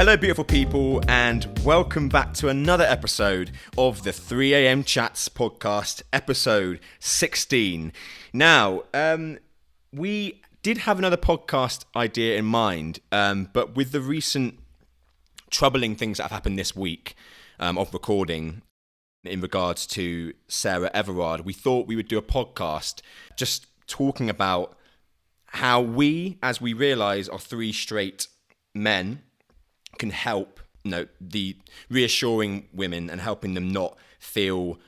Hello, beautiful people, and welcome back to another episode of the 3am Chats podcast, episode 16. Now, we did have another podcast idea in mind, but with the recent troubling things that have happened this week of recording in regards to Sarah Everard, we thought we would do a podcast just talking about how we, as we realise, are three straight men, can help, the reassuring women and helping them not feel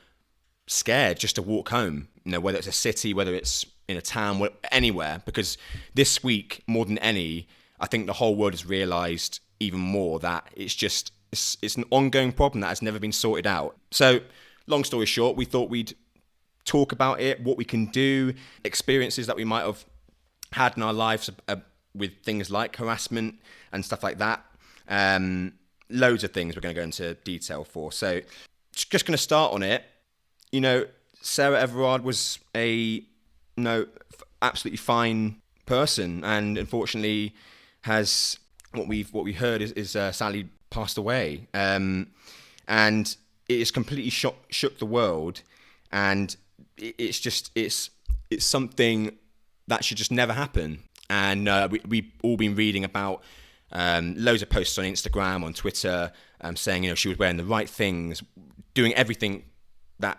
scared just to walk home, whether it's a city, whether it's in a town, anywhere, because this week, more than any, I think the whole world has realised even more that it's an ongoing problem that has never been sorted out. So, long story short, we thought we'd talk about it, what we can do, experiences that we might have had in our lives with things like harassment and stuff like that. Loads of things we're going to go into detail for. So, just going to start on it. Sarah Everard was a absolutely fine person, and unfortunately has what we heard is sadly passed away. And it has completely shook the world, and it's something that should just never happen. And we've all been reading about loads of posts on Instagram, on Twitter, saying she was wearing the right things, doing everything that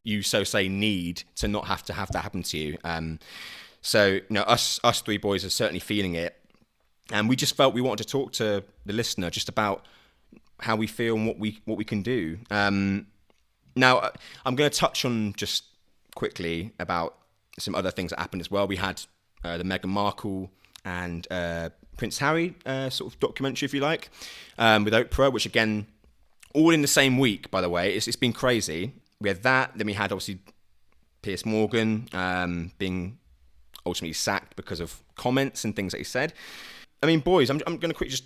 you so say need to not have that happen to you. So us three boys are certainly feeling it, and we just felt we wanted to talk to the listener just about how we feel and what we can do. Now I'm going to touch on just quickly about some other things that happened as well. We had the Meghan Markle and Prince Harry sort of documentary, if you like, with Oprah, which again, all in the same week, by the way. It's been crazy. We had that, then we had obviously Piers Morgan being ultimately sacked because of comments and things that he said. I mean, boys, I'm going to quickly just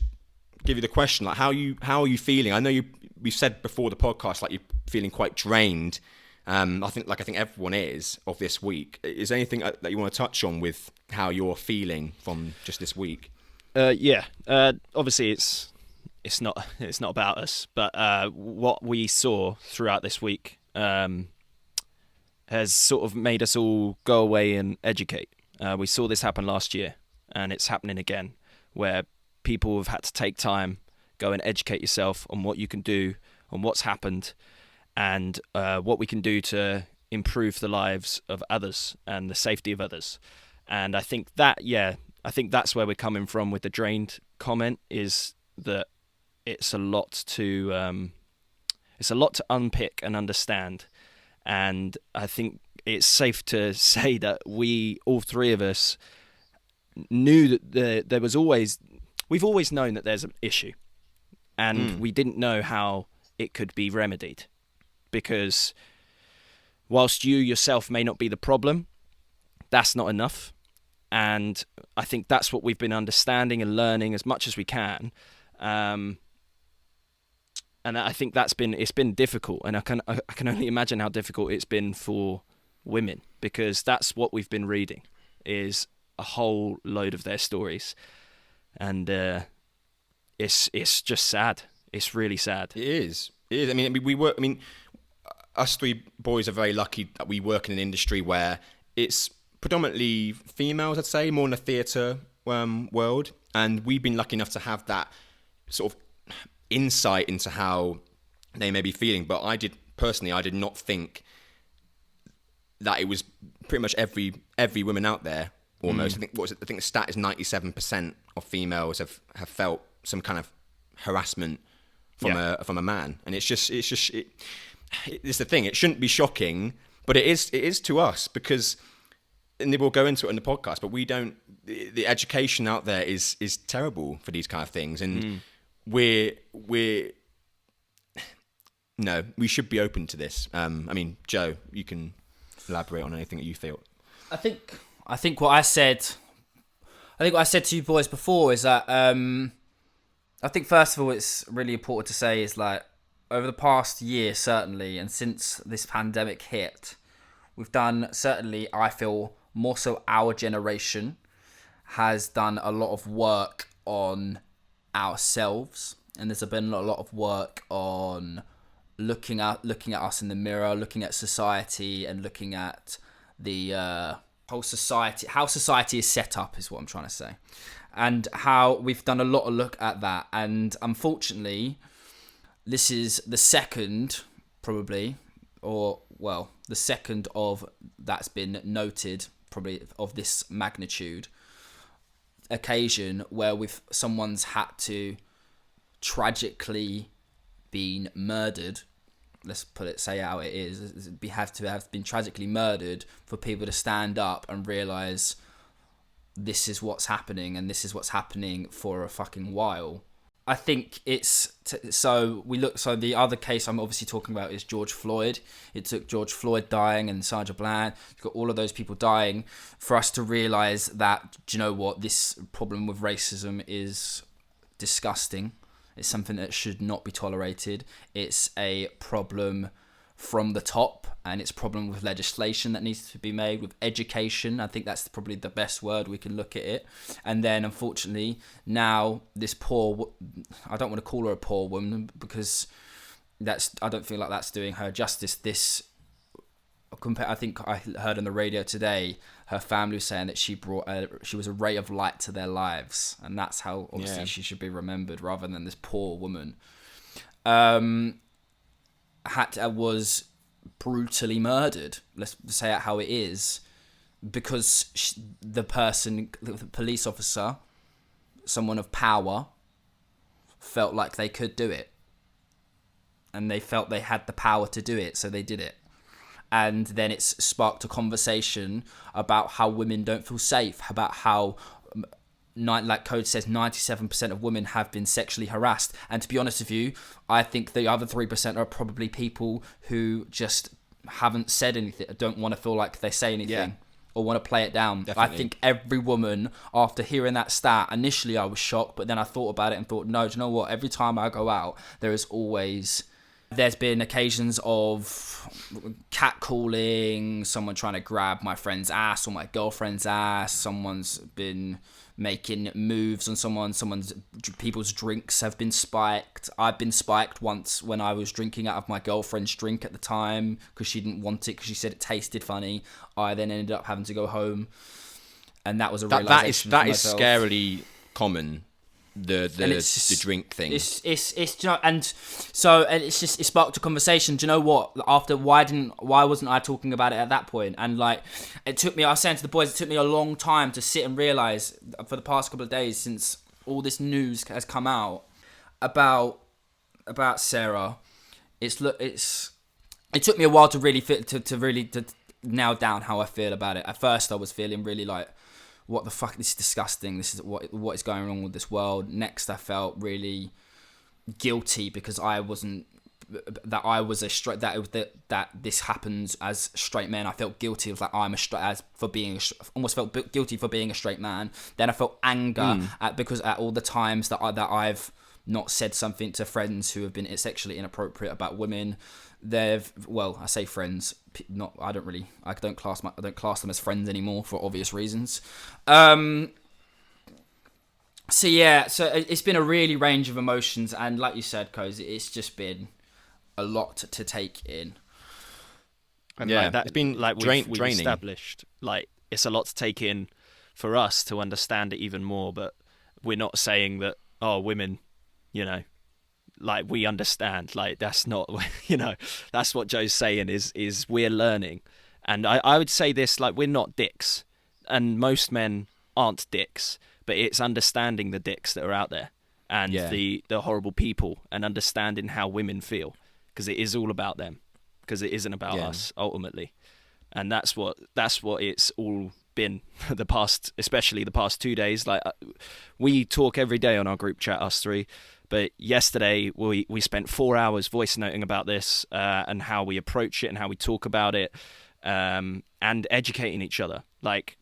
give you the question, like how are you feeling? I know we've said before the podcast, like you're feeling quite drained. I think everyone is of this week. Is there anything that you want to touch on with how you're feeling from just this week? Obviously it's not about us, but what we saw throughout this week has sort of made us all go away and educate. We saw this happen last year, and it's happening again, where people have had to take time, go and educate yourself on what you can do, on what's happened, and what we can do to improve the lives of others and the safety of others. And I think that's where we're coming from with the drained comment, is that it's a lot to unpick and understand. And I think it's safe to say that all three of us knew that we've always known that there's an issue, and we didn't know how it could be remedied, because whilst you yourself may not be the problem, that's not enough. And I think that's what we've been understanding and learning as much as we can. And I think it's been difficult, and I can only imagine how difficult it's been for women, because that's what we've been reading, is a whole load of their stories, and it's just sad. It's really sad. It is. I mean, us three boys are very lucky that we work in an industry where it's predominantly females, I'd say, more in the theatre world, and we've been lucky enough to have that sort of insight into how they may be feeling. But I did not think that it was pretty much every woman out there almost. I think the stat is 97% of females have felt some kind of harassment from a man, and it's the thing. It shouldn't be shocking, but it is to us, because, and we'll go into it in the podcast, but we don't. The education out there is terrible for these kind of things, and we should be open to this. I mean, Joe, you can elaborate on anything that you feel. I think what I said to you boys before is that I think first of all it's really important to say is, like, over the past year certainly, and since this pandemic hit, we've done, certainly I feel more so our generation has done a lot of work on ourselves and there's been a lot of work on looking at us in the mirror, looking at society, and looking at the whole society, how society is set up, is what I'm trying to say, and how we've done a lot of look at that. And unfortunately, this is the second, probably, or well, the second of that's been noted, probably of this magnitude, occasion where someone's had to tragically been murdered. Let's say how it is. Have been tragically murdered for people to stand up and realise this is what's happening, and this is what's happening for a fucking while. I think it's so the other case I'm obviously talking about is George Floyd. It took George Floyd dying and Sandra Bland, got all of those people dying for us to realise that, do you know what, this problem with racism is disgusting. It's something that should not be tolerated. It's a problem from the top, and it's a problem with legislation that needs to be made, with education. I think that's probably the best word we can look at it. And then, unfortunately, now this I don't want to call her a poor woman, because I don't feel like that's doing her justice. I think I heard on the radio today, her family was saying that she was a ray of light to their lives, and that's how obviously she should be remembered, rather than this poor woman. Was brutally murdered. Let's say it how it is, because the police officer, someone of power, felt like they could do it, and they felt they had the power to do it, so they did it. And then it's sparked a conversation about how women don't feel safe, about how, like Code says, 97% of women have been sexually harassed. And to be honest with you, I think the other 3% are probably people who just haven't said anything, don't want to feel like they say anything, or want to play it down. Definitely. I think every woman, after hearing that stat, initially I was shocked, but then I thought about it and thought, no, do you know what? Every time I go out, there's been occasions of catcalling, someone trying to grab my friend's ass or my girlfriend's ass, someone's been making moves on people's drinks have been spiked. I've been spiked once when I was drinking out of my girlfriend's drink at the time, because she didn't want it, because she said it tasted funny. I then ended up having to go home, and that was a realization. That is scarily common. The drink thing. It's and it sparked a conversation. Do you know what? After why wasn't I talking about it at that point? And like, it took me. I was saying to the boys, it took me a long time to sit and realize, for the past couple of days since all this news has come out about Sarah. It took me a while to really to nail down how I feel about it. At first, I was feeling really like, what the fuck, this is disgusting, this is what is going on with this world. Next, I felt really guilty because this happens as straight men. I felt guilty of like, almost felt guilty for being a straight man. Then I felt anger because at all the times that I've not said something to friends who have been sexually inappropriate about women. I say friends, I don't class them as friends anymore for obvious reasons. So it's been a really range of emotions, and like you said, Coz, it's just been a lot to take in. And it's been like we've established, like, it's a lot to take in for us to understand it even more. But we're not saying that, women, like, we understand, like, that's not, that's what Joe's saying is we're learning. And I would say this, like, we're not dicks, and most men aren't dicks, but it's understanding the dicks that are out there, and the horrible people, and understanding how women feel, because it is all about them, because it isn't about us ultimately. And that's what it's all been especially the past 2 days. Like, we talk every day on our group chat, us three. But yesterday, we spent 4 hours voice noting about this, and how we approach it and how we talk about it, and educating each other. Like,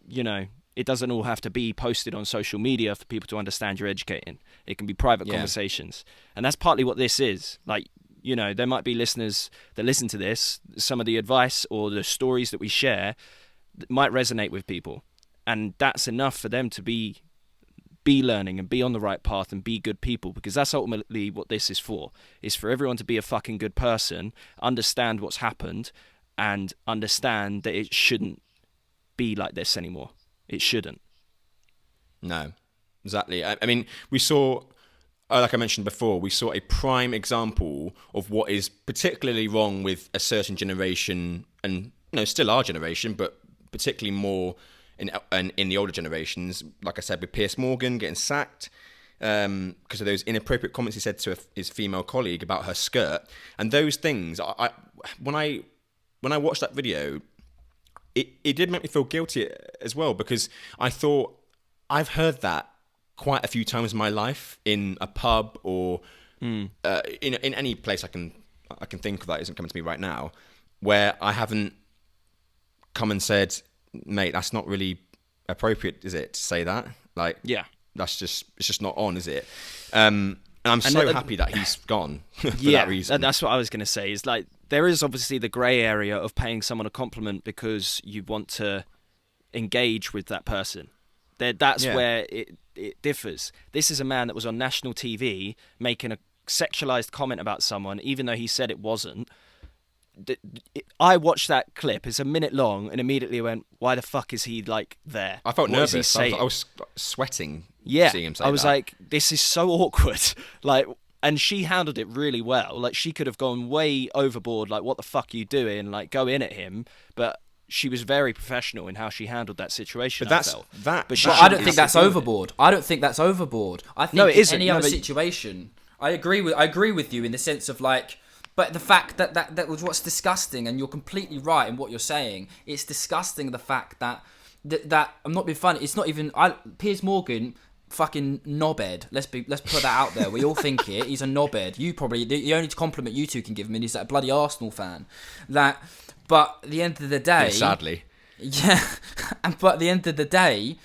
it doesn't all have to be posted on social media for people to understand you're educating. It can be private conversations. And that's partly what this is. Like, there might be listeners that listen to this. Some of the advice or the stories that we share might resonate with people. And that's enough for them to be be learning and be on the right path and be good people, because that's ultimately what this is for. Is for everyone to be a fucking good person, understand what's happened, and understand that it shouldn't be like this anymore. It shouldn't. No, exactly. I mean, we saw, like I mentioned before, we saw a prime example of what is particularly wrong with a certain generation, and still our generation, but particularly more in the older generations. Like I said, with Piers Morgan getting sacked because of those inappropriate comments he said to his female colleague about her skirt, and those things. When I watched that video, it did make me feel guilty as well, because I thought, I've heard that quite a few times in my life, in a pub or in any place I can think of that isn't coming to me right now, where I haven't come and said, mate, that's not really appropriate, is it, to say that? Like, yeah, it's just not on, is it? And I'm so happy that he's gone for that reason. That's what I was going to say. Is like, there is obviously the grey area of paying someone a compliment because you want to engage with that person. That's where it differs. This is a man that was on national TV making a sexualized comment about someone, even though he said it wasn't. I watched that clip. It's a minute long, and immediately went, "Why the fuck is he like there?" I felt nervous. I was sweating. Yeah, seeing him say I was that. like, "This is so awkward." Like, and she handled it really well. Like, she could have gone way overboard. Like, "What the fuck are you doing?" Like, go in at him, but she was very professional in how she handled that situation. But I don't think that's overboard. I don't think that's overboard. I think it isn't. Any other situation, I agree with you in the sense of like. But the fact that was what's disgusting, and you're completely right in what you're saying. It's disgusting, the fact that I'm not being funny. It's not even Piers Morgan, fucking knobhead. Let's put that out there. We all think it. He's a knobhead. You probably, the only compliment you two can give him is that a bloody Arsenal fan. But at the end of the day, sadly, yeah. But at the end of the day,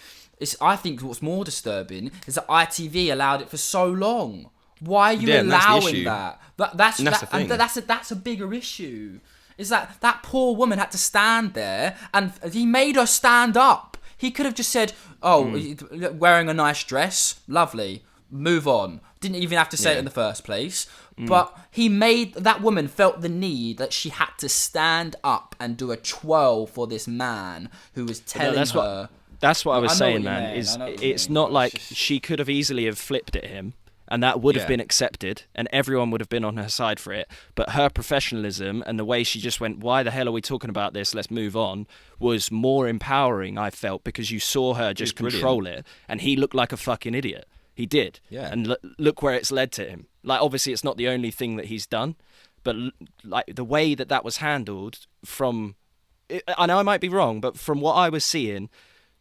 I think what's more disturbing is that ITV allowed it for so long. Why are you allowing that? That's a bigger issue. Is that poor woman had to stand there, and he made her stand up. He could have just said, wearing a nice dress, lovely, move on. Didn't even have to say it in the first place. But he made that woman felt the need that she had to stand up and do a twirl for this man who was telling her. That's what I was saying, man. It's not like she could have easily have flipped at him. And that would have been accepted, and everyone would have been on her side for it. But her professionalism and the way she just went, "Why the hell are we talking about this? Let's move on," was more empowering, I felt, because you saw her just control it. And he looked like a fucking idiot. He did. Yeah. And look where it's led to him. Like, obviously, it's not the only thing that he's done, but like the way that was handled I know I might be wrong, but from what I was seeing,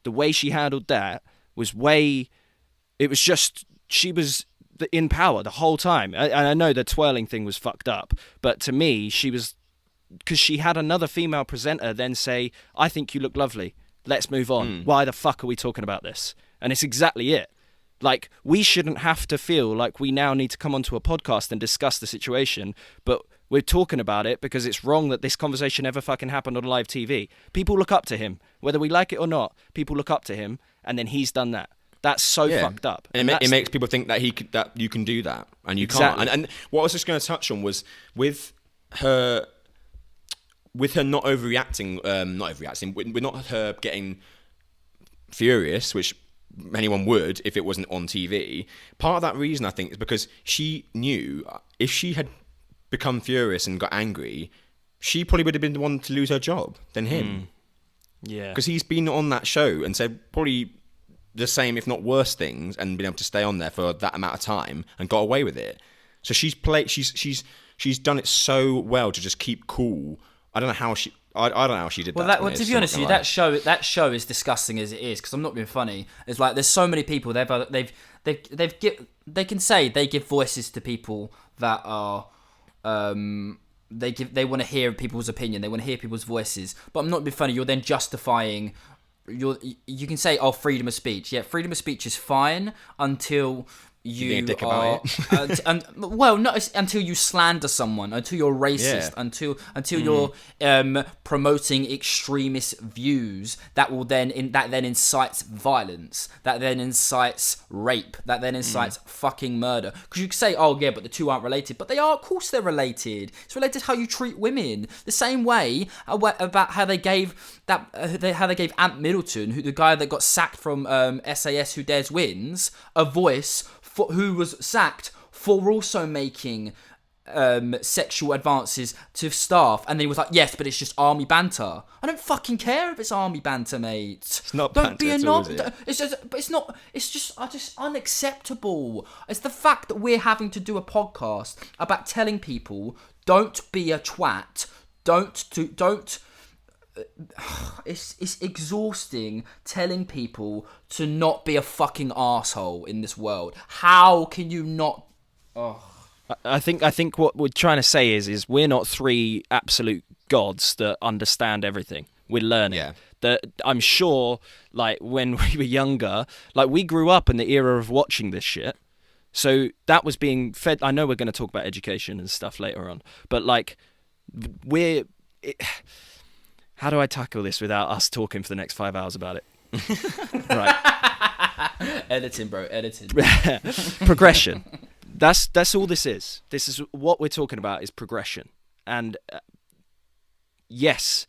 the way she handled that was she was in power the whole time. And I know the twirling thing was fucked up, but to me, she was, because she had another female presenter then say, "I think you look lovely. Let's move on. Why the fuck are we talking about this?" And it's exactly it. Like, we shouldn't have to feel like we now need to come onto a podcast and discuss the situation, but we're talking about it because it's wrong that this conversation ever fucking happened on live TV. People look up to him. Whether we like it or not, people look up to him, and then he's done that. That's so fucked up. And it makes people think that that you can do that, and you can't. And what I was just going to touch on was with her not overreacting, with not her getting furious, which anyone would if it wasn't on TV. Part of that reason, I think, is because she knew if she had become furious and got angry, she probably would have been the one to lose her job than him. Yeah, because he's been on that show and said probably the same, if not worse, things, and been able to stay on there for that amount of time and got away with it. So she's done it so well to just keep cool. I don't know how she did that. Well, to be honest with you, that show is disgusting as it is, because I'm not being funny. It's like there's so many people they can say they give voices to people that are they want to hear people's opinion, they want to hear people's voices. But I'm not being funny. You're then justifying. You can say, "Oh, freedom of speech." Yeah, freedom of speech is fine until being a you dick are, about it. well, not until you slander someone, until you're racist, until you're promoting extremist views that will then incites violence, that then incites rape, that then incites fucking murder. Because you could say, oh yeah, but the two aren't related, but they are. Of course, they're related. It's related to how you treat women. The same way about how they gave Ant Middleton, the guy that got sacked from SAS Who Dares Wins, a voice. Who was sacked for also making sexual advances to staff, and then he was like, yes, but it's just army banter. I don't fucking care if it's army banter, mate. It's not don't banter be at all, is it? It's just, but it's not. It's just unacceptable. It's the fact that we're having to do a podcast about telling people don't be a twat. Don't. It's exhausting telling people to not be a fucking asshole in this world. How can you not? Oh. I think what we're trying to say is we're not three absolute gods that understand everything. We're learning. Yeah. That I'm sure, like when we were younger, like we grew up in the era of watching this shit. So that was being fed. I know we're going to talk about education and stuff later on, but like how do I tackle this without us talking for the next 5 hours about it? Right. Editing, bro. Editing. Progression. That's all this is. This is what we're talking about is progression. And yes,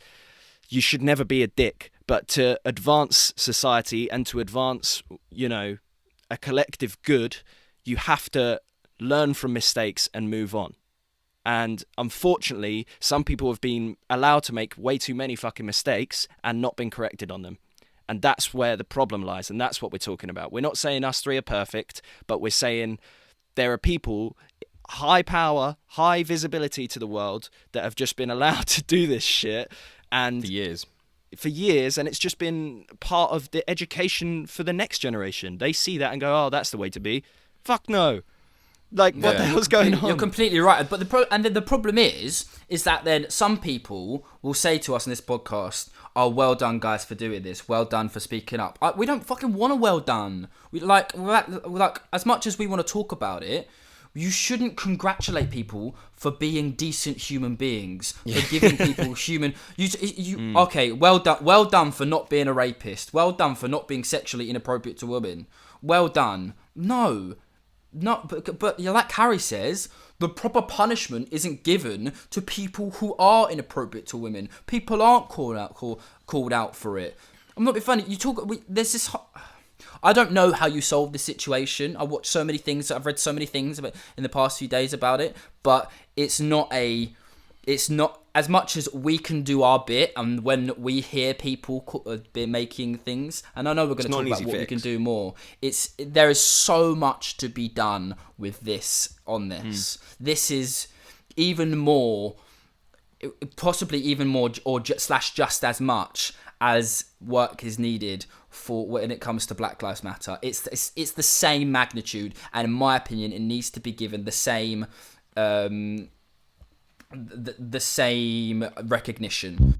you should never be a dick, but to advance society and to advance, a collective good, you have to learn from mistakes and move on. And unfortunately, some people have been allowed to make way too many fucking mistakes and not been corrected on them. And that's where the problem lies. And that's what we're talking about. We're not saying us three are perfect, but we're saying there are people, high power, high visibility to the world, that have just been allowed to do this shit. And for years. And it's just been part of the education for the next generation. They see that and go, oh, that's the way to be. Fuck no. Like, what the hell's going on? You're completely right. But the problem is that then some people will say to us in this podcast, oh, well done, guys, for doing this. Well done for speaking up. We don't fucking want a well done. We like as much as we want to talk about it, you shouldn't congratulate people for being decent human beings, for giving people human. Okay, well done for not being a rapist. Well done for not being sexually inappropriate to women. Well done. No, but like Harry says, the proper punishment isn't given to people who are inappropriate to women. People aren't called out for it. I'm not being funny. There's this. I don't know how you solve this situation. I watched so many things. I've read so many things about in the past few days about it. But it's not as much as we can do our bit. And when we hear people making things, and I know we're going to talk about what we can do more. There is so much to be done with this. On this, this is even more, possibly even more, or just as much as work is needed for when it comes to Black Lives Matter. It's the same magnitude, and in my opinion, it needs to be given the same the same recognition.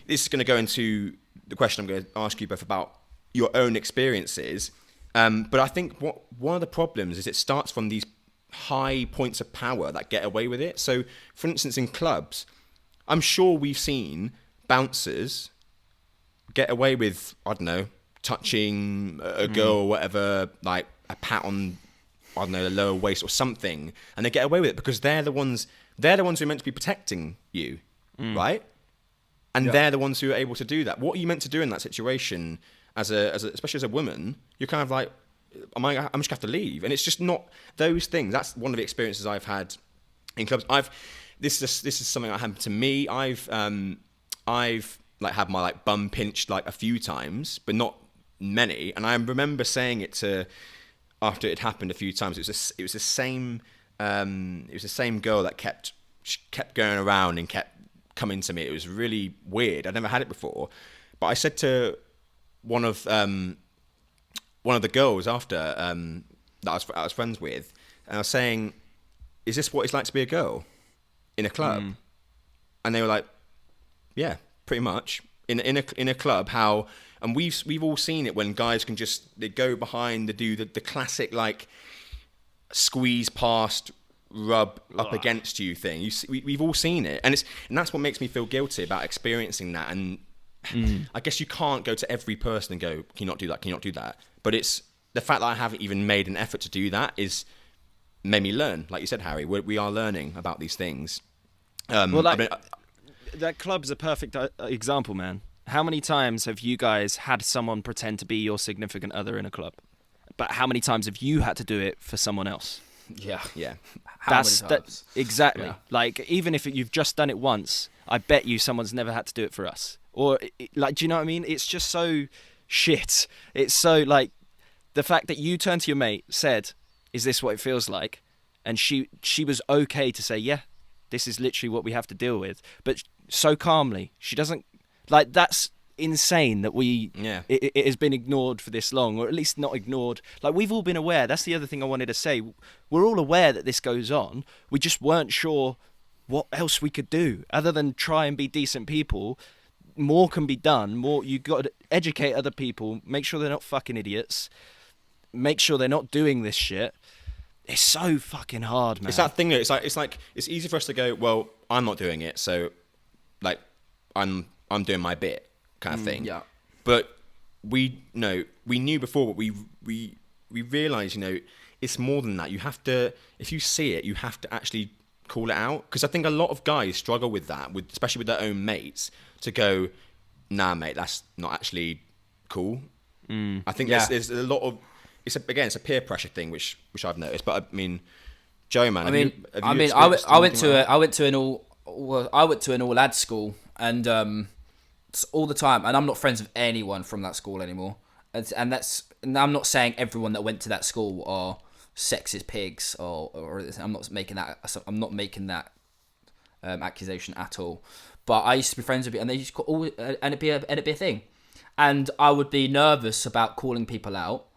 This is going to go into the question I'm going to ask you both about your own experiences. But I think one of the problems is it starts from these high points of power that get away with it. So, for instance, in clubs, I'm sure we've seen bouncers get away with, I don't know, touching a girl or whatever, like a pat on, I don't know, the lower waist or something, and they get away with it because they're the ones who are meant to be protecting you, right? And they're the ones who are able to do that. What are you meant to do in that situation especially as a woman? You're kind of like, I'm just gonna have to leave. And it's just not those things. That's one of the experiences I've had in clubs. This is something that happened to me. I've like had my like bum pinched like a few times, but not many. And I remember saying it after it happened a few times. It was the same girl that kept going around and kept coming to me. It was really weird. I'd never had it before. But I said to one of the girls after that I was friends with, and I was saying, "Is this what it's like to be a girl in a club?" And they were like, "Yeah, pretty much." In a club, how And we've all seen it when guys can they go behind, they do the classic like squeeze past, rub up against you thing. We've all seen it, and that's what makes me feel guilty about experiencing that. And I guess you can't go to every person and go, can you not do that? Can you not do that? But it's the fact that I haven't even made an effort to do that is made me learn. Like you said, Harry, we are learning about these things. That club is a perfect example, man. How many times have you guys had someone pretend to be your significant other in a club? But how many times have you had to do it for someone else? Yeah. Yeah. Exactly. Yeah. Like, even if you've just done it once, I bet you someone's never had to do it for us. Or, like, do you know what I mean? It's just so shit. It's so, like, the fact that you turned to your mate, said, is this what it feels like? And she was okay to say, yeah, this is literally what we have to deal with. But so calmly. She doesn't... Like, that's insane that it has been ignored for this long, or at least not ignored. Like, we've all been aware. That's the other thing I wanted to say. We're all aware that this goes on. We just weren't sure what else we could do other than try and be decent people. More can be done. More, you got to educate other people, make sure they're not fucking idiots, make sure they're not doing this shit. It's so fucking hard, man. It's that thing that it's easy for us to go, well, I'm not doing it, so like I'm doing my bit kind of thing. Yeah. But we knew before, but we realised, it's more than that. You have to, if you see it, you have to actually call it out. Because I think a lot of guys struggle with that, especially with their own mates, to go, nah, mate, that's not actually cool. I think there's a lot of, it's a peer pressure thing, which I've noticed. But I mean, Joe, man, I went to an all lad school, and all the time, and I'm not friends with anyone from that school anymore. And I'm not saying everyone that went to that school are sexist pigs, or I'm not making that accusation at all. But I used to be friends with it, and they used to call and it'd be a thing, and I would be nervous about calling people out.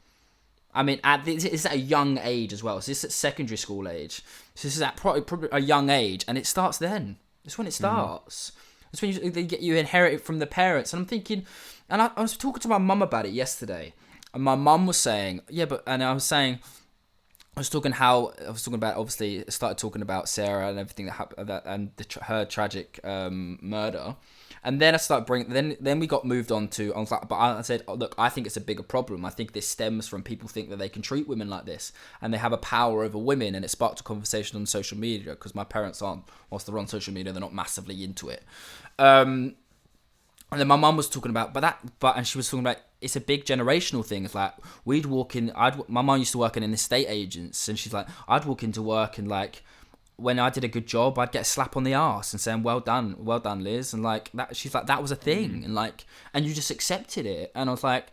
I mean, it's at a young age as well. So this is at secondary school age. So this is at probably a young age, and it starts then. It's when it starts. It's when you inherit it from the parents. And I'm thinking, and I was talking to my mum about it yesterday, and my mum was saying, I was talking about, obviously, I started talking about Sarah and everything that happened, and her tragic murder. And then I started then we got moved on to, I said, oh, look, I think it's a bigger problem. I think this stems from people think that they can treat women like this, and they have a power over women, and it sparked a conversation on social media, because my parents whilst they're on social media, they're not massively into it. And then my mum was talking about, and she was talking about, it's a big generational thing. It's like, we'd walk in, my mum used to work in an estate agents, and she's like, I'd walk into work, and like, when I did a good job, I'd get a slap on the arse and saying, well done, Liz. And like that, she's like, that was a thing. And like, and you just accepted it. And I was like,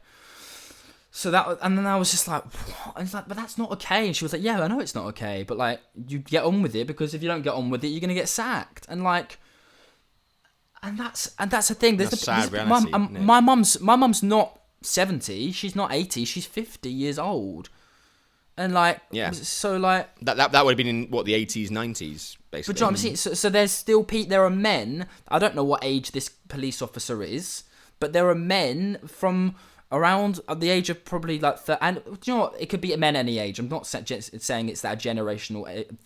and then I was just like, what? And it's like, but that's not okay. And she was like, yeah, I know it's not okay, but like, you get on with it, because if you don't get on with it, you're going to get sacked. And like, and that's the thing. My mum's not 70. She's not 80. She's 50 years old. And like, so like that would have been in what, the 80s, 90s, basically. But you know what I'm saying? So there's still there are men. I don't know what age this police officer is, but there are men from around the age of probably like and do you know what? It could be men any age. I'm not saying it's that generational.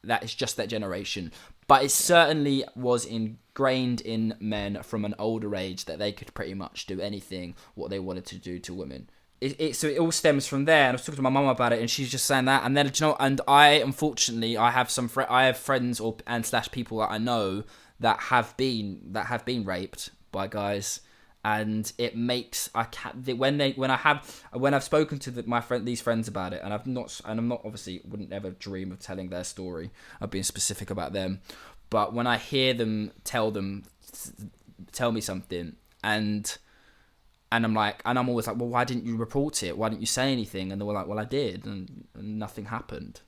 That is just that generation, but it certainly was ingrained in men from an older age that they could pretty much do anything what they wanted to do to women. So it all stems from there, and I was talking to my mum about it, and she's just saying that, and then and I unfortunately I have friends / people that I know that have been raped by guys, and it makes when I've spoken to these friends about it, and I'm not obviously wouldn't ever dream of telling their story of being specific about them, but when I hear them tell me something, and I'm like, and I'm always like, well, why didn't you report it? Why didn't you say anything? And they were like, well, I did, and nothing happened.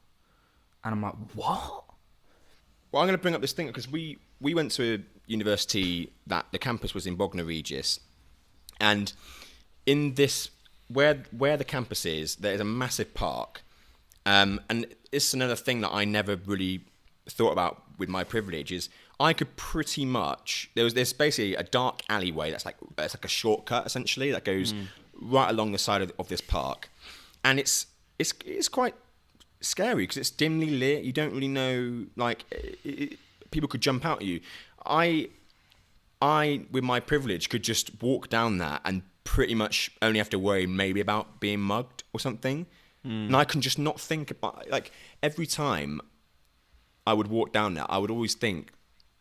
And I'm like, what? Well, I'm going to bring up this thing, because we went to a university that the campus was in Bognor Regis, and in this, where the campus is, there is a massive park, and it's another thing that I never really thought about with my privilege is I could pretty much. There's basically a dark alleyway it's like a shortcut essentially that goes right along the side of this park, and it's quite scary because it's dimly lit. You don't really know, like people could jump out at you. I with my privilege could just walk down that and pretty much only have to worry maybe about being mugged or something. And I can just not think about, like, every time I would walk down there, I would always think,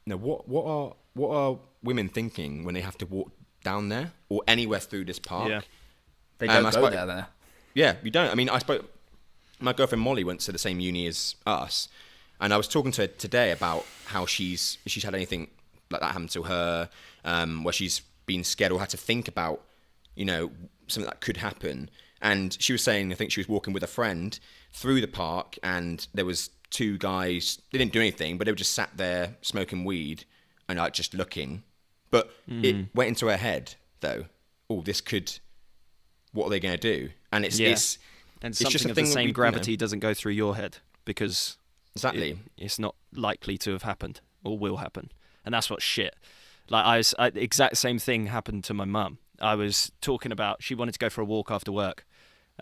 what are women thinking when they have to walk down there or anywhere through this park? Yeah. They don't go there. Yeah, you don't. I mean, my girlfriend Molly went to the same uni as us, and I was talking to her today about how she's had anything like that happen to her, where she's been scared or had to think about, something that could happen. And she was saying, I think she was walking with a friend through the park, and there was two guys. They didn't do anything, but they were just sat there smoking weed and like just looking. But it went into her head though. Oh, this could. What are they going to do? And it's and it's something just a of thing the same that gravity doesn't go through your head because exactly it's not likely to have happened or will happen, and that's what's shit. Like the exact same thing happened to my mum. I was talking about she wanted to go for a walk after work.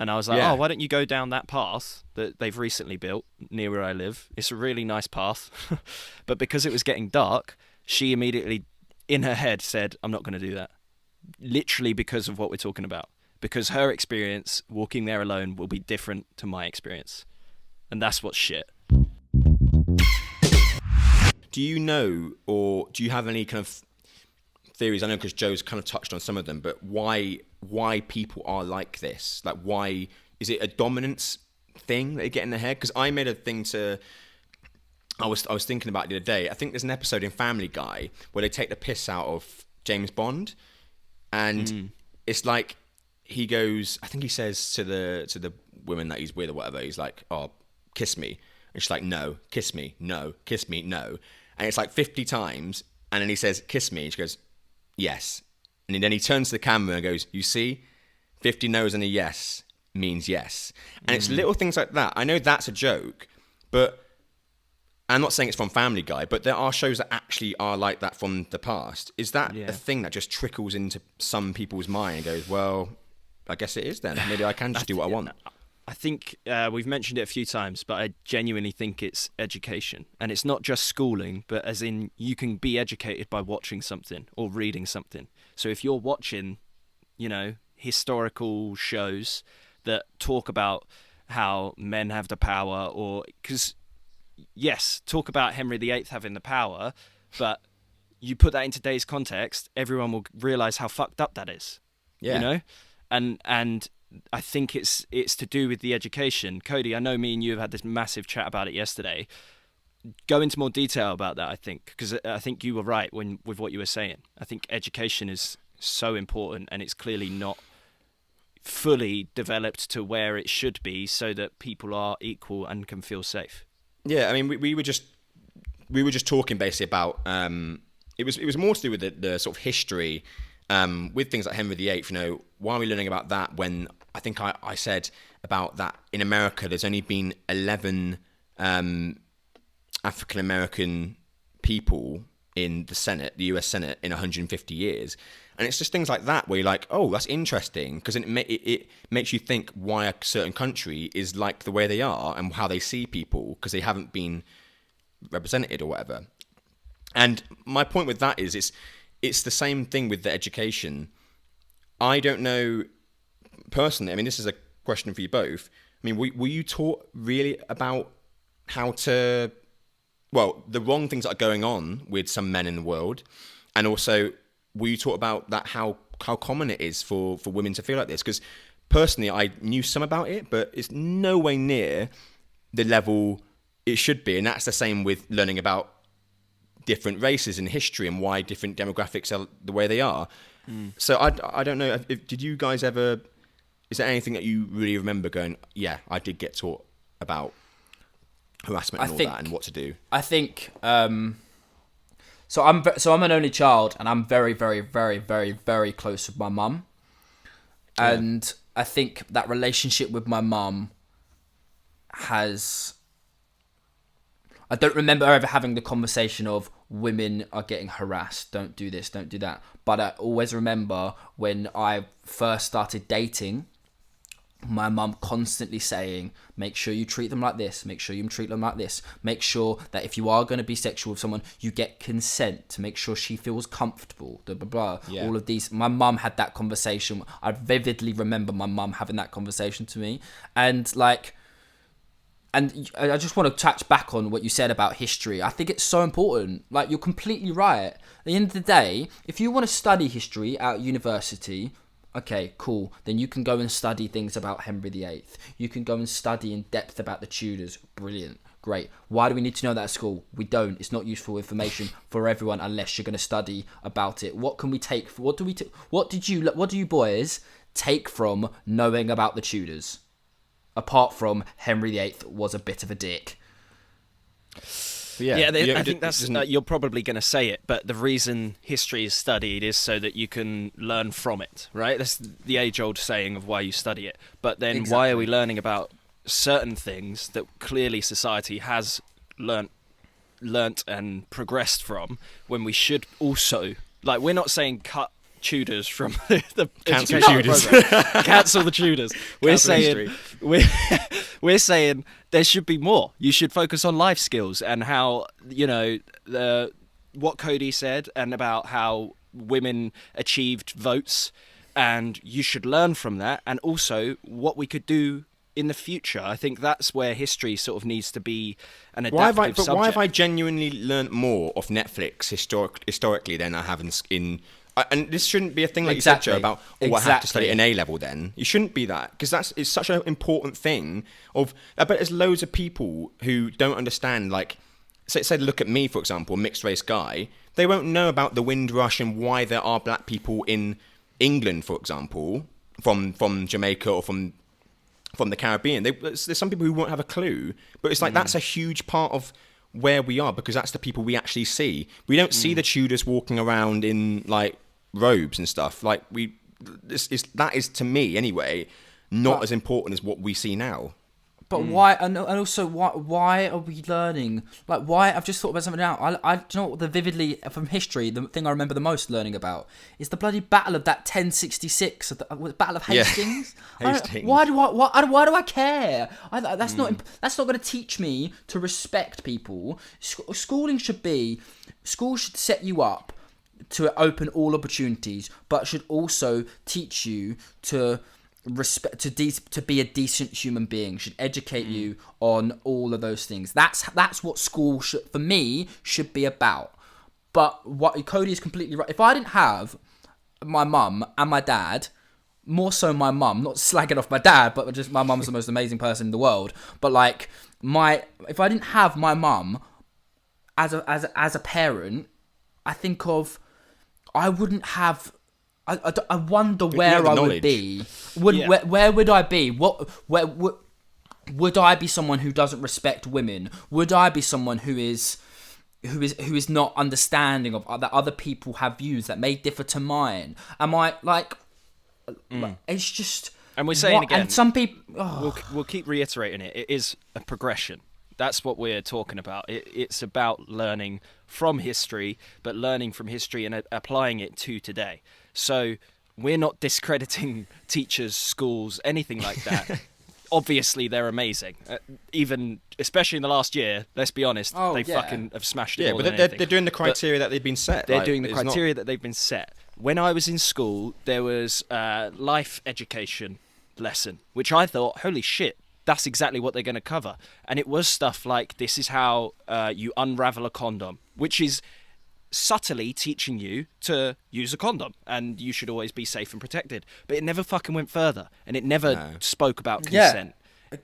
And I was like, why don't you go down that path that they've recently built near where I live? It's a really nice path. But because it was getting dark, she immediately, in her head, said, I'm not going to do that. Literally because of what we're talking about. Because her experience walking there alone will be different to my experience. And that's what's shit. Do you know, or do you have any kind of theories? I know because Joe's kind of touched on some of them, but why people are like this? Like, why is it a dominance thing that they get in their head? Because I made a thing I was thinking about it the other day. I think there's an episode in Family Guy where they take the piss out of James Bond, and it's like he goes. I think he says to the woman that he's with or whatever. He's like, "Oh, kiss me," and she's like, "No, kiss me, no, kiss me, no," and it's like 50 times, and then he says, "Kiss me," and she goes, "Yes." And then he turns to the camera and goes, you see, 50 no's and a yes means yes. And it's little things like that. I know that's a joke, but I'm not saying it's from Family Guy, but there are shows that actually are like that from the past. Is that a thing that just trickles into some people's mind and goes, well, I guess it is then. Maybe I can just do what I want. I think we've mentioned it a few times, but I genuinely think it's education. And it's not just schooling, but as in you can be educated by watching something or reading something. So if you're watching, historical shows that talk about how men have the power, or because, yes, talk about Henry VIII having the power, but you put that in today's context, everyone will realise how fucked up that is. Yeah. And I think it's to do with the education. Cody, I know me and you have had this massive chat about it yesterday. Go into more detail about that, I think, because I think you were right with what you were saying. I think education is so important, and it's clearly not fully developed to where it should be so that people are equal and can feel safe. Yeah, I mean, we were just talking basically about it was more to do with the sort of history with things like Henry VIII. Why are we learning about that when I think I said about that in America there's only been 11 African American people in the Senate, the US Senate, in 150 years. And it's just things like that where you're like, oh, that's interesting, because it makes you think why a certain country is like the way they are and how they see people because they haven't been represented or whatever. And my point with that is it's the same thing with the education. I don't know personally. I mean, this is a question for you both. I mean, were you taught really about how to, well, the wrong things that are going on with some men in the world, and also were you taught about that how common it is for women to feel like this? Because personally, I knew some about it, but it's no way near the level it should be, and that's the same with learning about different races in history and why different demographics are the way they are. So I don't know. Did you guys ever? Is there anything that you really remember going? Yeah, I did get taught about harassment and all that and what to do. I think. So I'm an only child, and I'm very, very, very, very, very close with my mum. And I think that relationship with my mum has. I don't remember ever having the conversation of women are getting harassed, don't do this, don't do that. But I always remember when I first started dating, my mum constantly saying, make sure you treat them like this, make sure you treat them like this, make sure that if you are going to be sexual with someone, you get consent to make sure she feels comfortable, blah, blah, blah. Yeah. All of these. My mum had that conversation. I vividly remember my mum having that conversation to me. And like, and I just want to touch back on what you said about history. I think it's so important. Like, you're completely right. At the end of the day, if you want to study history at university, okay, cool. Then you can go and study things about Henry VIII. You can go and study in depth about the Tudors. Brilliant. Great. Why do we need to know that at school? We don't. It's not useful information for everyone unless you're going to study about it. What can we take? What do you boys take from knowing about the Tudors? Apart from Henry VIII was a bit of a dick. I think that's you're probably going to say it, but the reason history is studied is so that you can learn from it, right? That's the age-old saying of why you study it. But then why are we learning about certain things that clearly society has learnt and progressed from, when we should also, like, we're not saying cut Tudors from the Cancel education Tudors. program. Cancel the Tudors. We're Cancel saying we're saying there should be more. You should focus on life skills and how, what Cody said, and about how women achieved votes, and you should learn from that, and also what we could do in the future. I think that's where history sort of needs to be an adaptive subject. Why have I genuinely learnt more of Netflix historically than I have in and this shouldn't be a thing like you said, Joe, about, I have to study an A-level then. You shouldn't be that, because it's such an important thing. I bet there's loads of people who don't understand, like, say look at me, for example, a mixed race guy. They won't know about the Windrush and why there are black people in England, for example, from Jamaica or from the Caribbean. There's some people who won't have a clue, but it's like that's a huge part of where we are, because that's the people we actually see. We don't see the Tudors walking around in like robes and stuff. Like, that is to me anyway not as important as what we see now. But why? And also, why are we learning? Like, why? I've just thought about something now. I do you know what, vividly from history, the thing I remember the most learning about is the bloody battle of that 1066, Battle of Hastings. Yeah. Hastings. Why do I care? That's not going to teach me to respect people. Schools should set you up to open all opportunities, but should also teach you to respect, to be a decent human being, should educate you on all of those things. That's what school for me should be about. But what Cody is completely right. If I didn't have my mum and my dad, more so my mum, not slagging off my dad, but just my mum's the most amazing person in the world. But like, if I didn't have my mum as a parent, I think I wouldn't have. I wonder where I would be. Where would I be? Would I be someone who doesn't respect women? Would I be someone who is not understanding of that other people have views that may differ to mine? Am I like? It's just. And we're saying again. And some people. We'll keep reiterating it. It is a progression. That's what we're talking about. It's about learning from history, but learning from history and applying it to today. So we're not discrediting teachers, schools, anything like that. Obviously, they're amazing. Especially in the last year, let's be honest, fucking have smashed it. Yeah, but they're doing the criteria that they've been set. They're doing the criteria that they've been set. When I was in school, there was a life education lesson, which I thought, holy shit, that's exactly what they're going to cover. And it was stuff like, this is how you unravel a condom, which is subtly teaching you to use a condom, and you should always be safe and protected. But it never fucking went further, and it never spoke about consent.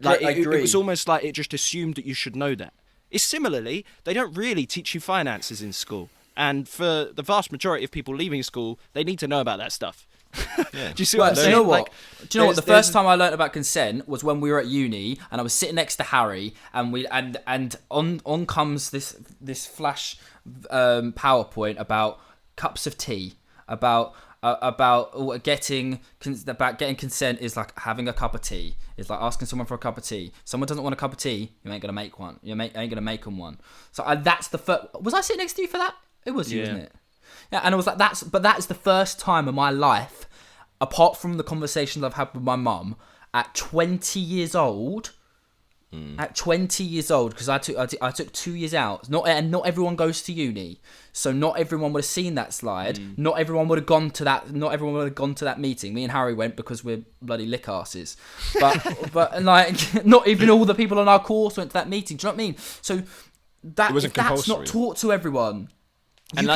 Like, it was almost like it just assumed that you should know that. It's similarly, they don't really teach you finances in school. And for the vast majority of people leaving school, they need to know about that stuff. Yeah. Do you see what I'm saying? Do you know what? The first time I learned about consent was when we were at uni, and I was sitting next to Harry, and on comes this flash PowerPoint about cups of tea, about about getting consent is like having a cup of tea. It's like asking someone for a cup of tea. Someone doesn't want a cup of tea, you ain't gonna make one. Ain't gonna make them one. So that's the first. Was I sitting next to you for that? It was you, wasn't it? Yeah, and I was like, that is the first time in my life, apart from the conversations I've had with my mum, at 20 years old. At 20 years old, because I took 2 years out. Not everyone goes to uni, so not everyone would have seen that slide. Not everyone would have gone to that. Not everyone would have gone to that meeting. Me and Harry went because we're bloody lick asses. But like, not even all the people on our course went to that meeting. Do you know what I mean? So that's not taught to everyone. And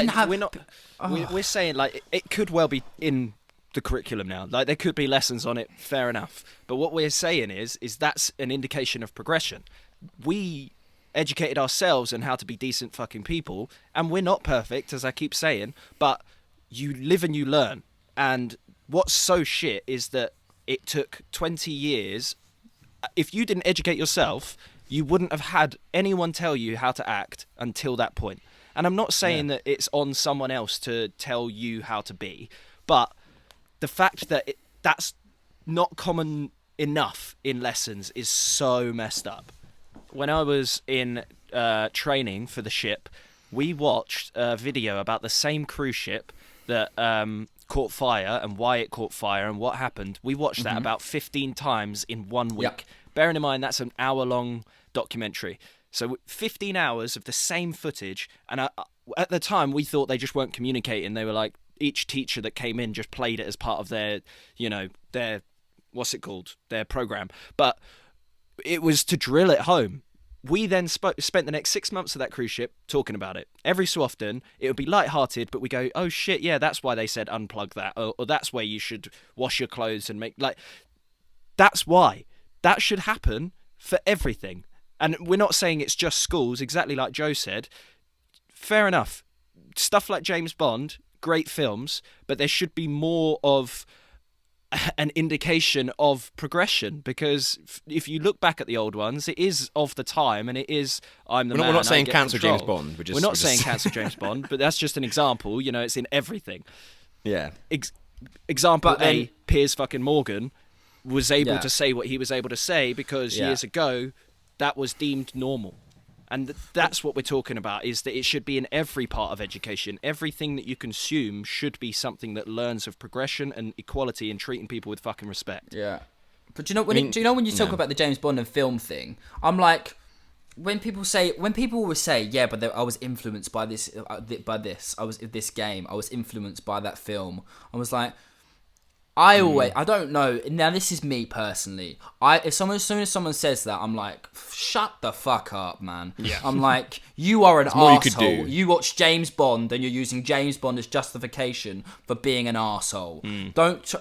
we're saying like it could well be in the curriculum now. Like there could be lessons on it, fair enough. But what we're saying is that's an indication of progression. We educated ourselves on how to be decent fucking people, and we're not perfect, as I keep saying, but you live and you learn. And what's so shit is that it took 20 years. If you didn't educate yourself, you wouldn't have had anyone tell you how to act until that point. And I'm not saying that it's on someone else to tell you how to be, but the fact that that's not common enough in lessons is so messed up. When I was in training for the ship, we watched a video about the same cruise ship that caught fire and why it caught fire and what happened. We watched that about 15 times in 1 week. Yep. Bearing in mind that's an hour-long documentary. So 15 hours of the same footage, and at the time we thought they just weren't communicating. They were like, each teacher that came in just played it as part of their, their program. But it was to drill it home. We then spent the next 6 months of that cruise ship talking about it. Every so often, it would be lighthearted, but we go, oh shit, yeah, that's why they said unplug that, or that's where you should wash your clothes and make, like, that's why. That should happen for everything. And we're not saying it's just schools, exactly like Joe said. Fair enough. Stuff like James Bond, great films, but there should be more of an indication of progression, because if you look back at the old ones, it is of the time, and it is I'm the man. We're not saying cancel control. James Bond. We're not saying cancel James Bond, but that's just an example. It's in everything. Yeah. Example A, Piers fucking Morgan was able to say what he was able to say because years ago that was deemed normal. And that's what we're talking about, is that it should be in every part of education. Everything that you consume should be something that learns of progression and equality and treating people with fucking respect. Yeah. But do you know when you talk about the James Bond and film thing, I'm like, when people always say, yeah, but I was influenced by this, I was in this game, I was influenced by that film. I was like, I don't know. Now, this is me personally. As soon as someone says that, I'm like, shut the fuck up, man. Yeah. I'm like, you are an arsehole. You watch James Bond and you're using James Bond as justification for being an arsehole. Don't,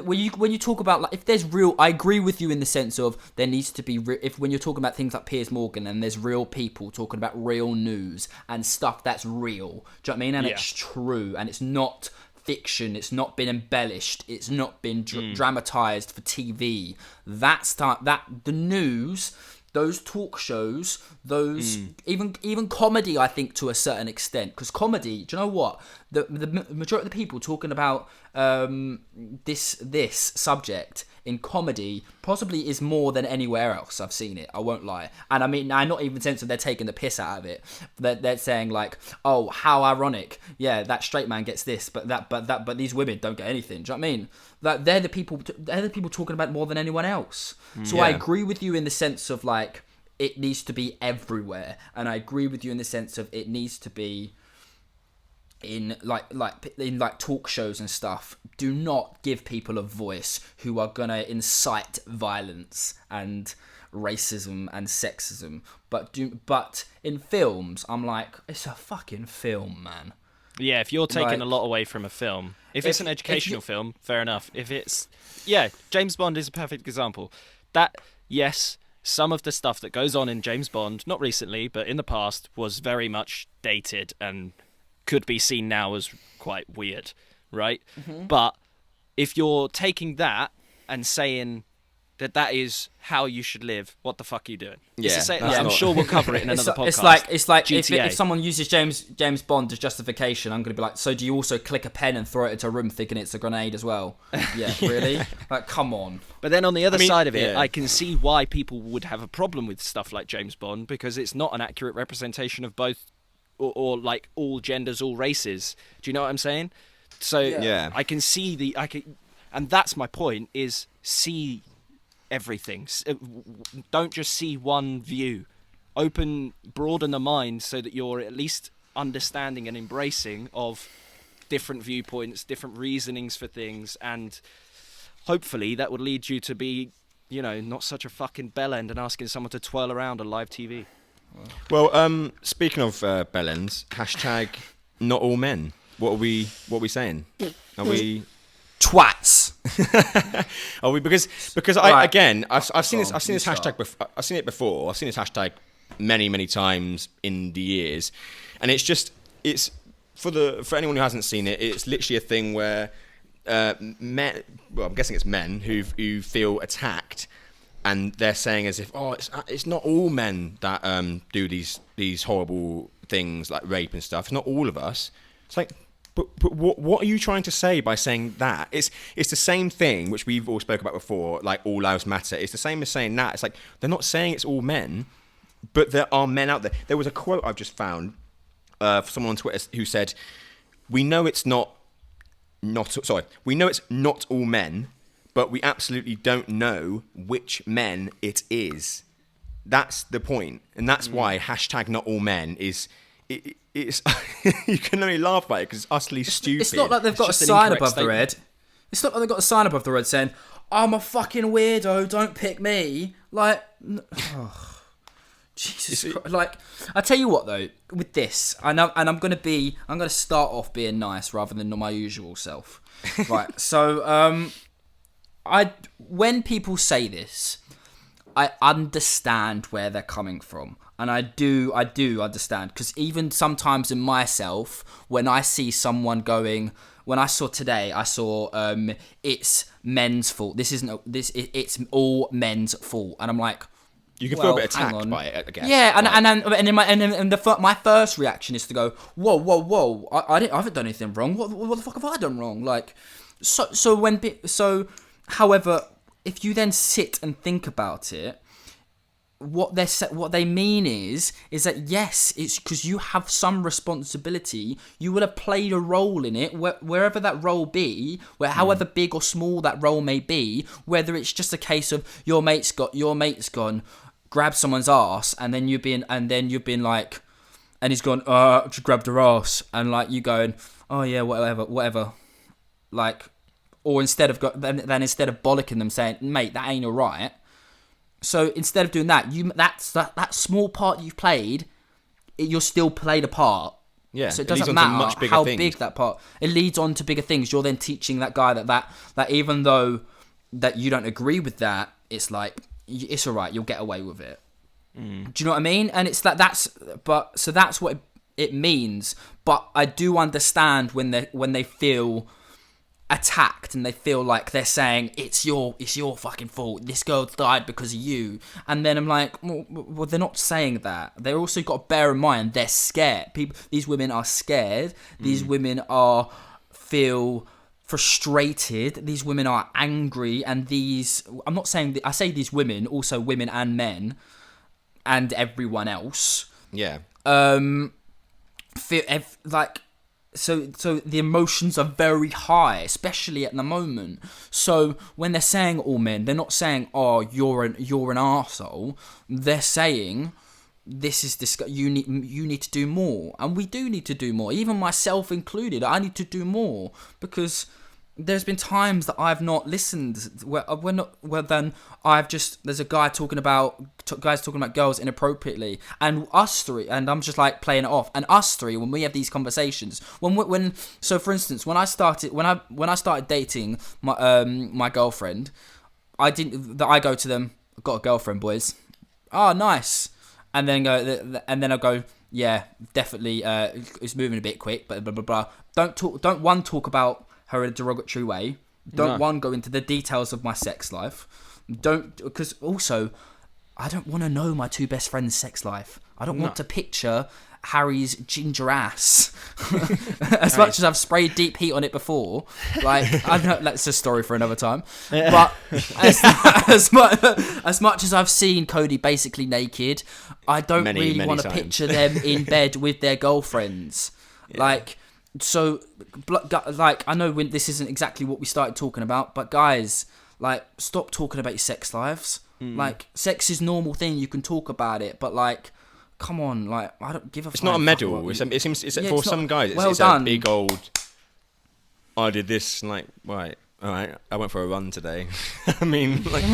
when you talk about, like, if there's real, I agree with you in the sense of there needs to be, when you're talking about things like Piers Morgan and there's real people talking about real news and stuff that's real. Do you know what I mean? And it's true and it's not fiction, it's not been embellished, it's not been dramatized for TV. That the news, those talk shows, those even comedy, I think, to a certain extent, because comedy, do you know what, the majority of the people talking about this subject in comedy possibly is more than anywhere else I've seen it. I won't lie. And I mean, I'm not even sense of they're taking the piss out of it. They're saying like, oh, how ironic. Yeah, that straight man gets this, but these women don't get anything. Do you know what I mean? Like, they're the people talking about it more than anyone else. So I agree with you in the sense of like, it needs to be everywhere, and I agree with you in the sense of it needs to be in like talk shows and stuff. Do not give people a voice who are gonna incite violence and racism and sexism. But in films, I'm like, it's a fucking film, man. Yeah, if you're taking a lot away from a film, if it's an educational film, fair enough. If it's James Bond is a perfect example. That, yes, some of the stuff that goes on in James Bond, not recently, but in the past, was very much dated and could be seen now as quite weird, right? Mm-hmm. But if you're taking that and saying that is how you should live, what the fuck are you doing? Yeah, I'm sure we'll cover it in another podcast. It's like GTA. if someone uses James Bond as justification, I'm going to be like, so do you also click a pen and throw it into a room thinking it's a grenade as well? Yeah, really? Like, come on. But then on the other side of it, I can see why people would have a problem with stuff like James Bond, because it's not an accurate representation of both, or like all genders, all races. Do you know what I'm saying? So I can see and that's my point, is see everything. Don't just see one view. Broaden the mind so that you're at least understanding and embracing of different viewpoints, different reasonings for things, and hopefully that would lead you to be, not such a fucking bellend and asking someone to twirl around on live TV. Well, speaking of bellends, hashtag not all men. What are we saying? Are we twats? Are we because Right. I've seen this hashtag before. I've seen it before. I've seen this hashtag many times in the years, and it's for anyone who hasn't seen it. It's literally a thing where men. Well, I'm guessing it's men who feel attacked, and they're saying as if it's not all men that do these horrible things like rape and stuff. It's not all of us. It's like. But what are you trying to say by saying that? It's the same thing which we've all spoke about before, like all lives matter. It's the same as saying that. It's like they're not saying it's all men, but there are men out there. There was a quote I've just found for someone on Twitter who said, "We know it's not all men, but we absolutely don't know which men it is." That's the point, and that's why hashtag not all men is. It's you can only laugh at it because it's utterly stupid. It's not like they've got a sign above their head. It's not like they've got a sign above their head saying, "I'm a fucking weirdo, don't pick me." Like, Jesus Christ. Like, I tell you what though, with this, I'm gonna start off being nice rather than my usual self. Right. So, when people say this, I understand where they're coming from. And I do understand, because even sometimes in myself, when I see someone going, when I saw it's men's fault. It's all men's fault, and I'm like, you can feel a bit attacked by it, I guess. Yeah, my first reaction is to go, whoa, I haven't done anything wrong. What the fuck have I done wrong? Like, however, if you then sit and think about it. What they mean is that yes, it's because you have some responsibility. You will have played a role in it, wherever that role be, however big or small that role may be. Whether it's just a case of your mate's gone, grab someone's ass, and then you've been like, and he's gone, just grabbed her ass, and like you going, oh yeah, whatever, like, or instead of bollocking them, saying, mate, that ain't alright. So instead of doing that, that small part you've played, you're still played a part. Yeah. So it doesn't matter how big that part. It leads on to bigger things. You're then teaching that guy that even though that you don't agree with that, it's like it's alright. You'll get away with it. Do you know what I mean? And it's that's what it means. But I do understand when they feel attacked and they feel like they're saying it's your fucking fault, this girl died because of you, and then I'm like, well they're not saying that. They're also got to bear in mind they're scared. These women are scared. These women feel frustrated. These women are angry, and I'm not saying I say these women, also women and men and everyone else. Yeah. Feel like. So the emotions are very high, especially at the moment. So when they're saying all men, they're not saying, "Oh, you're an arsehole." They're saying, "This is you need to do more," and we do need to do more. Even myself included, I need to do more, because there's been times that I've not listened. There's a guy talking about girls inappropriately, and us three, and I'm just like playing it off. And us three, when we have these conversations, so for instance, when I started dating my girlfriend, I go to them, I've got a girlfriend, boys. Oh, nice. And then I go, yeah, definitely. It's moving a bit quick, but blah blah blah. Don't talk about her in a derogatory way. Don't No. go into the details of my sex life. Don't, because also, I don't want to know my two best friends' sex life. I don't want to picture Harry's ginger ass. As much as I've sprayed deep heat on it before, like, I know that's a story for another time. But as much as I've seen Cody basically naked, I don't really want to picture them in bed with their girlfriends. Like, so, like, I know when this isn't exactly what we started talking about, but guys, like, stop talking about your sex lives. Like, sex is a normal thing, you can talk about it, but like, come on, like, I don't give a fuck. It's not a medal. It's for some guys. Well it's done. A big old. I did this. Like, right, all right. I went for a run today. I mean, like,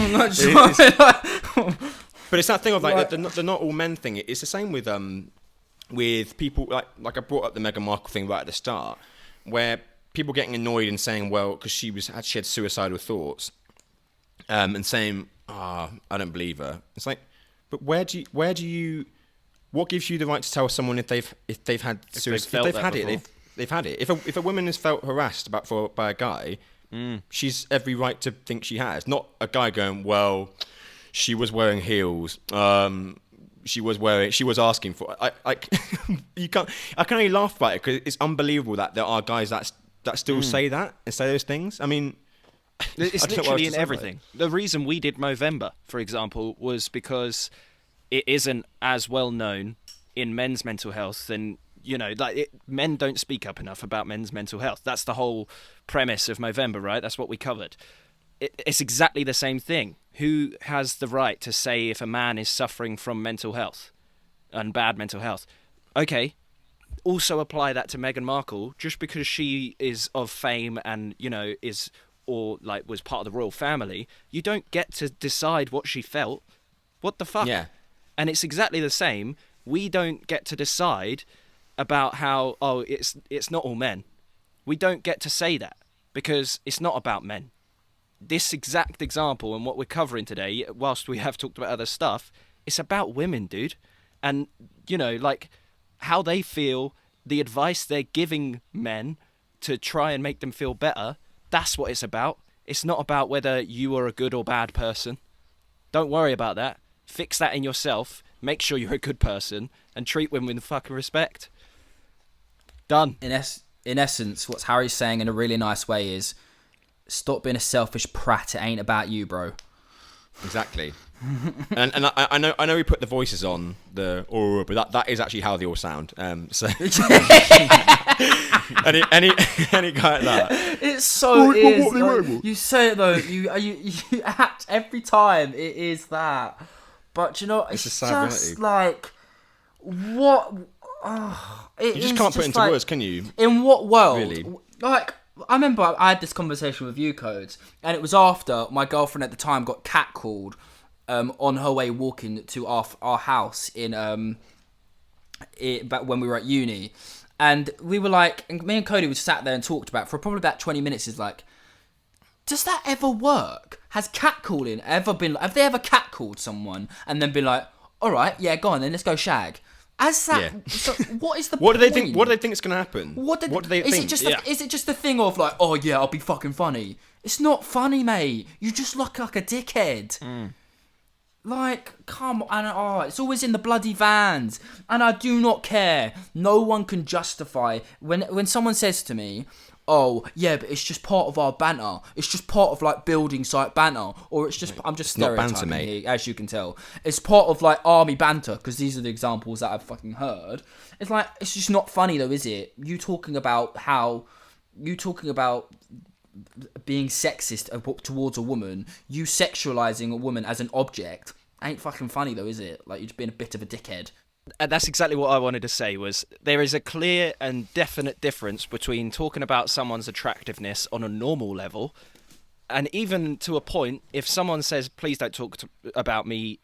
but it's that thing of like the not all men thing. It's the same with people like I brought up the Meghan Markle thing right at the start, where people getting annoyed and saying, well, because she had suicidal thoughts, and saying, I don't believe her. It's like, but where do you what gives you the right to tell someone if they've had suicide? If they've had it, they've had it. If a woman has felt harassed by a guy, she's every right to think she has. Not a guy going, well, she was wearing heels. She was asking for. You can't. I can only laugh about it because it's unbelievable that there are guys that still say that and say those things. I mean, it's literally in everything. The reason we did Movember, for example, was because it isn't as well known in men's mental health, and men don't speak up enough about men's mental health. That's the whole premise of Movember, right? That's what we covered. It's exactly the same thing. Who has the right to say if a man is suffering from mental health and bad mental health? Okay, also apply that to Meghan Markle. Just because she is of fame and was part of the royal family, you don't get to decide what she felt. What the fuck? Yeah. And it's exactly the same. We don't get to decide about how, it's not all men. We don't get to say that because it's not about men. This exact example and what we're covering today, whilst we have talked about other stuff, it's about women, dude. And, how they feel, the advice they're giving men to try and make them feel better, that's what it's about. It's not about whether you are a good or bad person. Don't worry about that. Fix that in yourself. Make sure you're a good person and treat women with fucking respect. Done. In essence, what Harry's saying in a really nice way is, stop being a selfish prat. It ain't about you, bro. Exactly. and I know we put the voices on but that is actually how they all sound. So any guy like that. It so is. You say it though. You act every time. It is that. But it's a just sad reality. like what. You just can't put it into words, can you? In what world? Really? Like, I remember I had this conversation with you, Codes, and it was after my girlfriend at the time got catcalled on her way walking to our house back when we were at uni. And we were like, and me and Cody sat there and talked about for probably about 20 minutes. Is like, does that ever work? Has catcalling ever been? Have they ever catcalled someone and then been like, all right, yeah, go on then, let's go shag? As that, Yeah. so what is the What do they point? think? What do they think is going to happen? What do they is think? It just is it just a thing of like, oh yeah, I'll be fucking funny? It's not funny, mate. You just look like a dickhead. Like, come on, it's always in the bloody vans, and I do not care. No one can justify when someone says to me, oh yeah, but it's just part of our banter. It's just part of like building site banter, or it's just I'm just not stereotyping banter, mate. here, as you can tell. It's part of like army banter because these are the examples that I've fucking heard. It's like it's just not funny though, is it? You talking about being sexist towards a woman, you sexualizing a woman as an object, ain't fucking funny though, is it? Like, you're just being a bit of a dickhead. And that's exactly what I wanted to say, was there is a clear and definite difference between talking about someone's attractiveness on a normal level, and even to a point, if someone says, please don't talk about me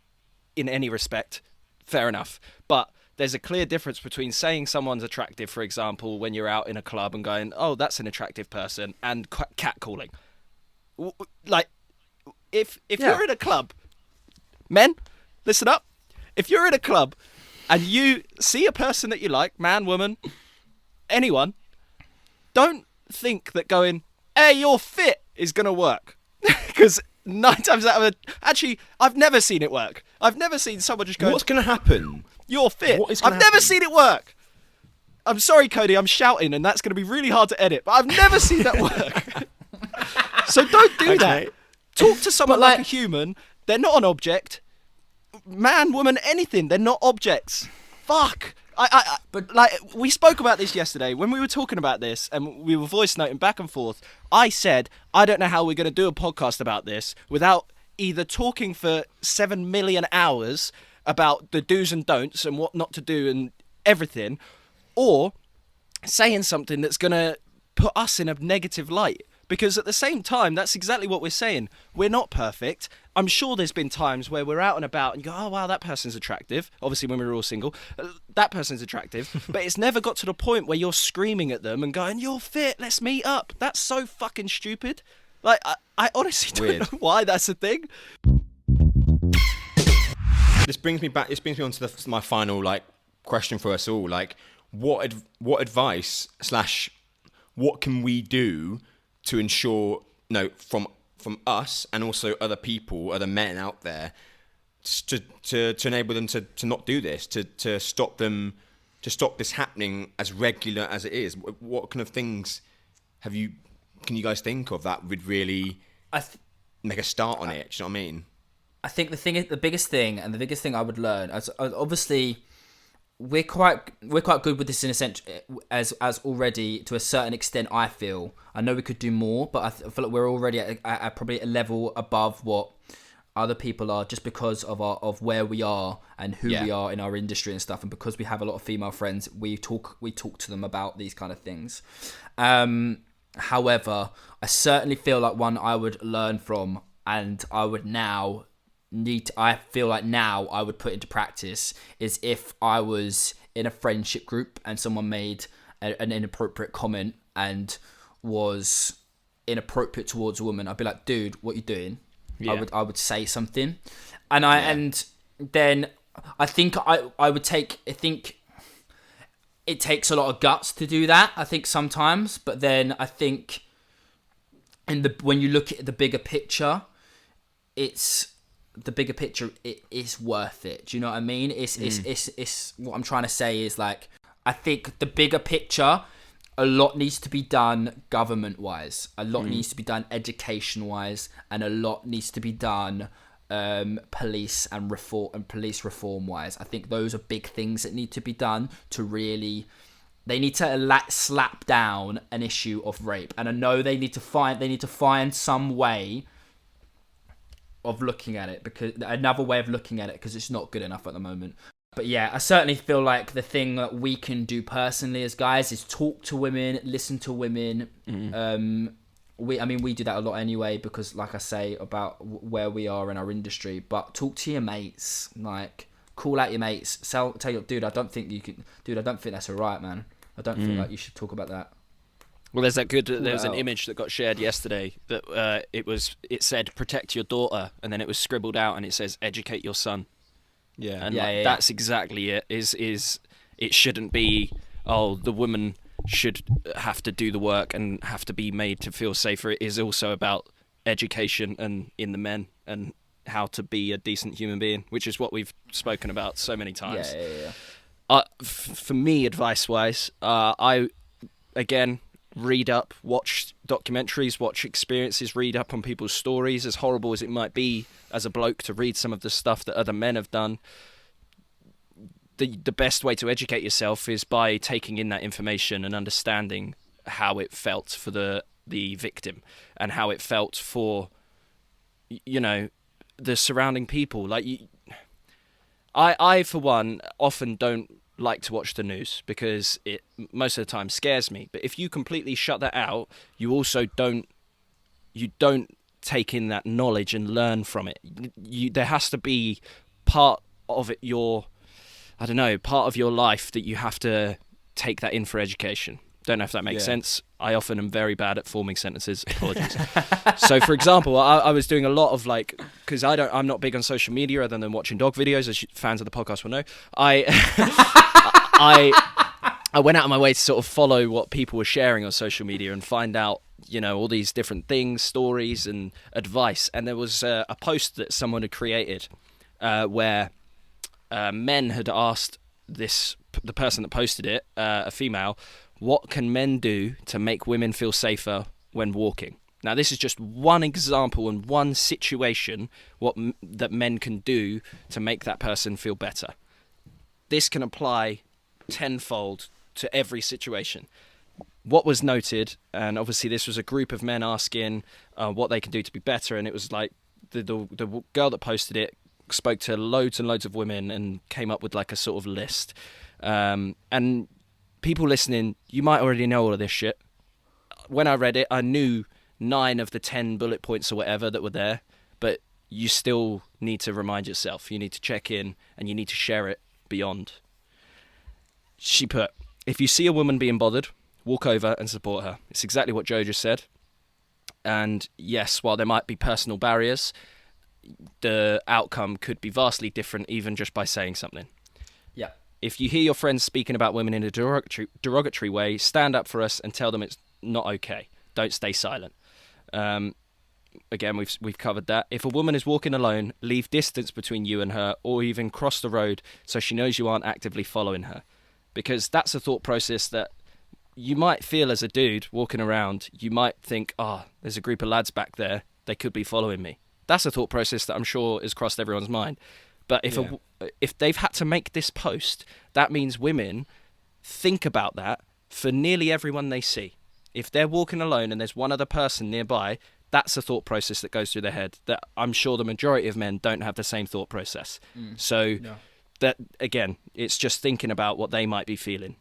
in any respect, fair enough. But there's a clear difference between saying someone's attractive, for example, when you're out in a club and going, oh, that's an attractive person, and catcalling. Like, if you're in a club, men, listen up. If you're in a club and you see a person that you like, man, woman, anyone, don't think that going, hey, you're fit, is going to work. Because 9 times out of actually, I've never seen it work. I've never seen someone just go, What's going to happen? "You're fit." What is gonna I've never happen? seen it work. I'm sorry, Cody, I'm shouting, and that's going to be really hard to edit, but I've never seen that work. So don't do that. Talk to someone like a human. They're not an object. Man, woman, anything. They're not objects. Fuck. But like, we spoke about this yesterday when we were talking about this, and we were voice noting back and forth. I said, I don't know how we're going to do a podcast about this without either talking for 7 million hours about the do's and don'ts and what not to do and everything, or saying something that's going to put us in a negative light. Because at the same time, that's exactly what we're saying. We're not perfect. I'm sure there's been times where we're out and about and you go, "Oh, wow, that person's attractive." Obviously, when we were all single, that person's attractive. But it's never got to the point where you're screaming at them and going, "You're fit, let's meet up." That's so fucking stupid. Like, I honestly don't know why that's a thing. This brings me on to my final question for us all. Like, what advice / what can we do to ensure, from us and also other people, other men out there, to enable them to not do this, to stop this happening as regular as it is? What kind of things can you guys think of that would really make a start on it? Do you know what I mean? I think the biggest thing I would learn, as obviously we're quite good with this in a sense, as already to a certain extent. I know we could do more, but I feel like we're already at probably a level above what other people are, just because of where we are and who we are in our industry and stuff, and because we have a lot of female friends, we talk to them about these kind of things. However, I certainly feel like one I would learn from, and I would now I feel like now I would put into practice, is if I was in a friendship group and someone made an inappropriate comment and was inappropriate towards a woman, I'd be like, "Dude, what you doing?" Yeah. I would say something, and then I think I would take. I think it takes a lot of guts to do that, I think sometimes, but then I think when you look at the bigger picture, it is worth it. Do you know what I mean? It's what I'm trying to say is, like, I think the bigger picture, a lot needs to be done government wise, a lot needs to be done education wise, and a lot needs to be done police reform wise. I think those are big things that need to be done to really. They need to slap down an issue of rape, and I know they need to find some way of looking at it, because another way of looking at it, because it's not good enough at the moment. But yeah, I certainly feel like the thing that we can do personally as guys is talk to women, listen to women. We do that a lot anyway, because like I say about where we are in our industry. But talk to your mates, like call out your mates, tell your dude, I don't think that's alright, man. I don't think like you should talk about that. Well, there was an image that got shared yesterday that it said "protect your daughter," and then it was scribbled out and it says "educate your son." Yeah, and that's exactly it. It shouldn't be, "Oh, the woman should have to do the work and have to be made to feel safer." It is also about education and in the men and how to be a decent human being, which is what we've spoken about so many times. For me, advice-wise, I again. Read up, watch documentaries, watch experiences, read up on people's stories. As horrible as it might be as a bloke to read some of the stuff that other men have done, the best way to educate yourself is by taking in that information and understanding how it felt for the victim and how it felt for, the surrounding people. Like, I for one often don't like to watch the news because it most of the time scares me. But if you completely shut that out, you also don't take in that knowledge and learn from it. There has to be part of it, part of your life that you have to take that in for education. Don't know if that makes sense. I often am very bad at forming sentences. Apologies. So, for example, I was doing a lot of because I'm not big on social media other than watching dog videos, as fans of the podcast will know. I went out of my way to sort of follow what people were sharing on social media and find out all these different things, stories and advice. And there was a post that someone had created where men had asked the person that posted it, a female, what can men do to make women feel safer when walking? Now, this is just one example and one situation that men can do to make that person feel better. This can apply tenfold to every situation. What was noted, and obviously this was a group of men asking what they can do to be better, and it was like the girl that posted it spoke to loads and loads of women and came up with like a sort of list. And people listening, you might already know all of this shit. When I read it, I knew 9 of the 10 bullet points or whatever that were there, but you still need to remind yourself. You need to check in and you need to share it beyond. She put, if you see a woman being bothered, walk over and support her. It's exactly what Joe just said. And yes, while there might be personal barriers, the outcome could be vastly different even just by saying something. Yeah. If you hear your friends speaking about women in a derogatory way, stand up for us and tell them it's not okay. Don't stay silent. Again, we've covered that. If a woman is walking alone, leave distance between you and her, or even cross the road so she knows you aren't actively following her. Because that's a thought process that you might feel as a dude walking around. You might think, there's a group of lads back there. They could be following me. That's a thought process that I'm sure has crossed everyone's mind. But if they've had to make this post, that means women think about that for nearly everyone they see. If they're walking alone and there's one other person nearby, that's a thought process that goes through their head that I'm sure the majority of men don't have the same thought process. So that, again, it's just thinking about what they might be feeling.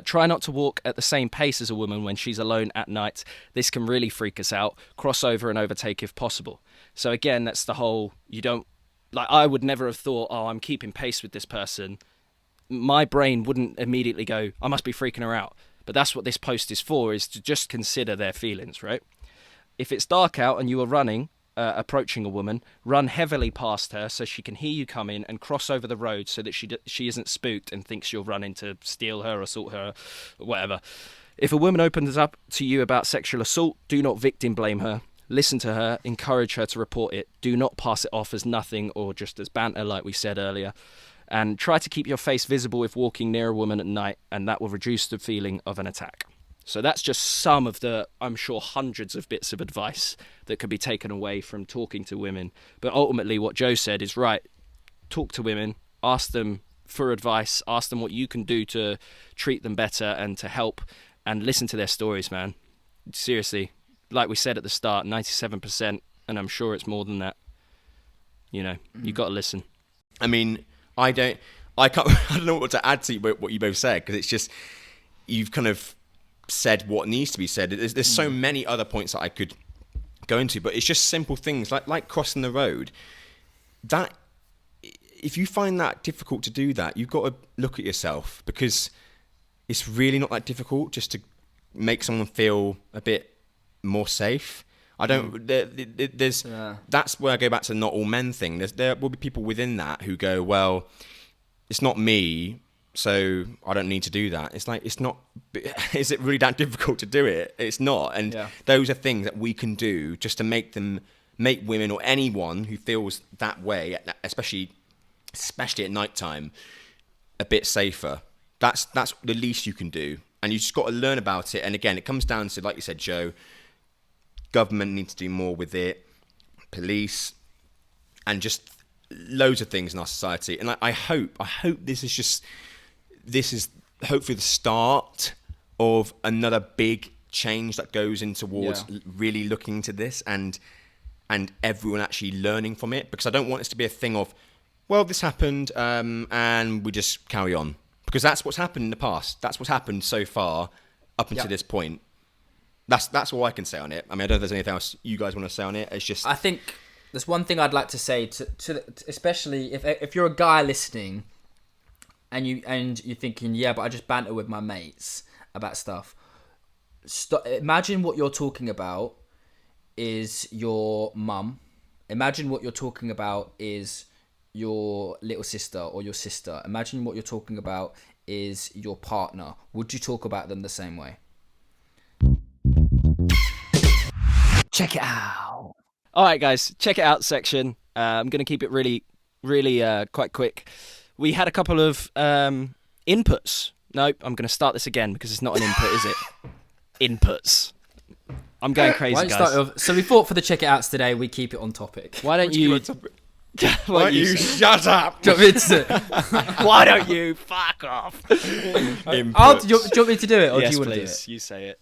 Try not to walk at the same pace as a woman when she's alone at night. This can really freak us out. Cross over and overtake if possible. So again, that's the whole, I would never have thought, I'm keeping pace with this person. My brain wouldn't immediately go, I must be freaking her out. But that's what this post is for, is to just consider their feelings, right? If it's dark out and you are running, approaching a woman, run heavily past her so she can hear you coming and cross over the road so that she isn't spooked and thinks you're running to steal her, assault her, whatever. If a woman opens up to you about sexual assault, do not victim blame her. Listen to her, encourage her to report it. Do not pass it off as nothing or just as banter like we said earlier. And try to keep your face visible if walking near a woman at night, and that will reduce the feeling of an attack. So that's just some of the, I'm sure, hundreds of bits of advice that could be taken away from talking to women. But ultimately what Joe said is right. Talk to women, ask them for advice, ask them what you can do to treat them better and to help, and listen to their stories, man. Seriously, like we said at the start, 97%, and I'm sure it's more than that. You got to listen. I mean, I don't know what to add to what you both said, because it's just, you've kind of said what needs to be said. There's so many other points that I could go into, but it's just simple things like crossing the road. That, if you find that difficult to do that, you've got to look at yourself, because it's really not that difficult just to make someone feel a bit more safe. That's where I go back to the not all men thing. There will be people within that who go, well, it's not me, so I don't need to do that. It's like, it's not, is it really that difficult to do it? It's not. And those are things that we can do just to make women or anyone who feels that way, especially at nighttime, a bit safer. That's the least you can do. And you just got to learn about it. And again, it comes down to, like you said, Joe, government needs to do more with it, police, and just loads of things in our society. And I hope this is hopefully the start of another big change that goes in towards really looking into this and everyone actually learning from it. Because I don't want this to be a thing of, well, this happened and we just carry on. Because that's what's happened in the past. That's what's happened so far up until this point. That's all I can say on it. I mean, I don't know if there's anything else you guys want to say on it. It's just, I think there's one thing I'd like to say to especially if you're a guy listening and you're thinking, but I just banter with my mates about stuff. Imagine what you're talking about is your mum. Imagine what you're talking about is your little sister or your sister. Imagine what you're talking about is your partner. Would you talk about them the same way? Check it out. All right, guys, check it out section. I'm going to keep it really, really quite quick. We had a couple of inputs. Nope, I'm going to start this again because it's not an input, is it? Inputs. I'm going crazy, guys. So we thought for the check it outs today, we keep it on topic. Why don't you... Why don't you shut up? Why don't you fuck off? Do you want me to do it, or yes, do you want please. to do it? You say it.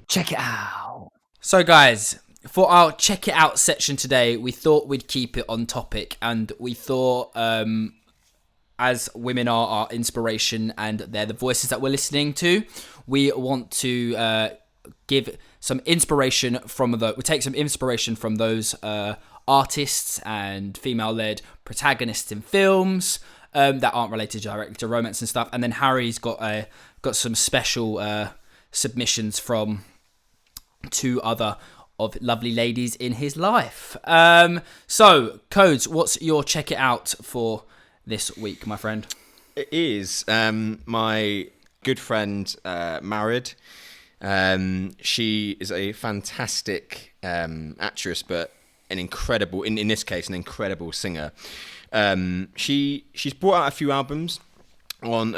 Check it out. So, guys, for our check it out section today, we thought we'd keep it on topic, and we thought, as women are our inspiration and they're the voices that we're listening to, we want to give some inspiration from we take some inspiration from those artists and female-led protagonists in films that aren't related directly to romance and stuff. And then Harry's got some special submissions from two other of lovely ladies in his life. So, Codes, what's your check it out for this week, my friend? It is my good friend Married. She is a fantastic actress, but an incredible, in this case, an incredible singer. She's brought out a few albums on,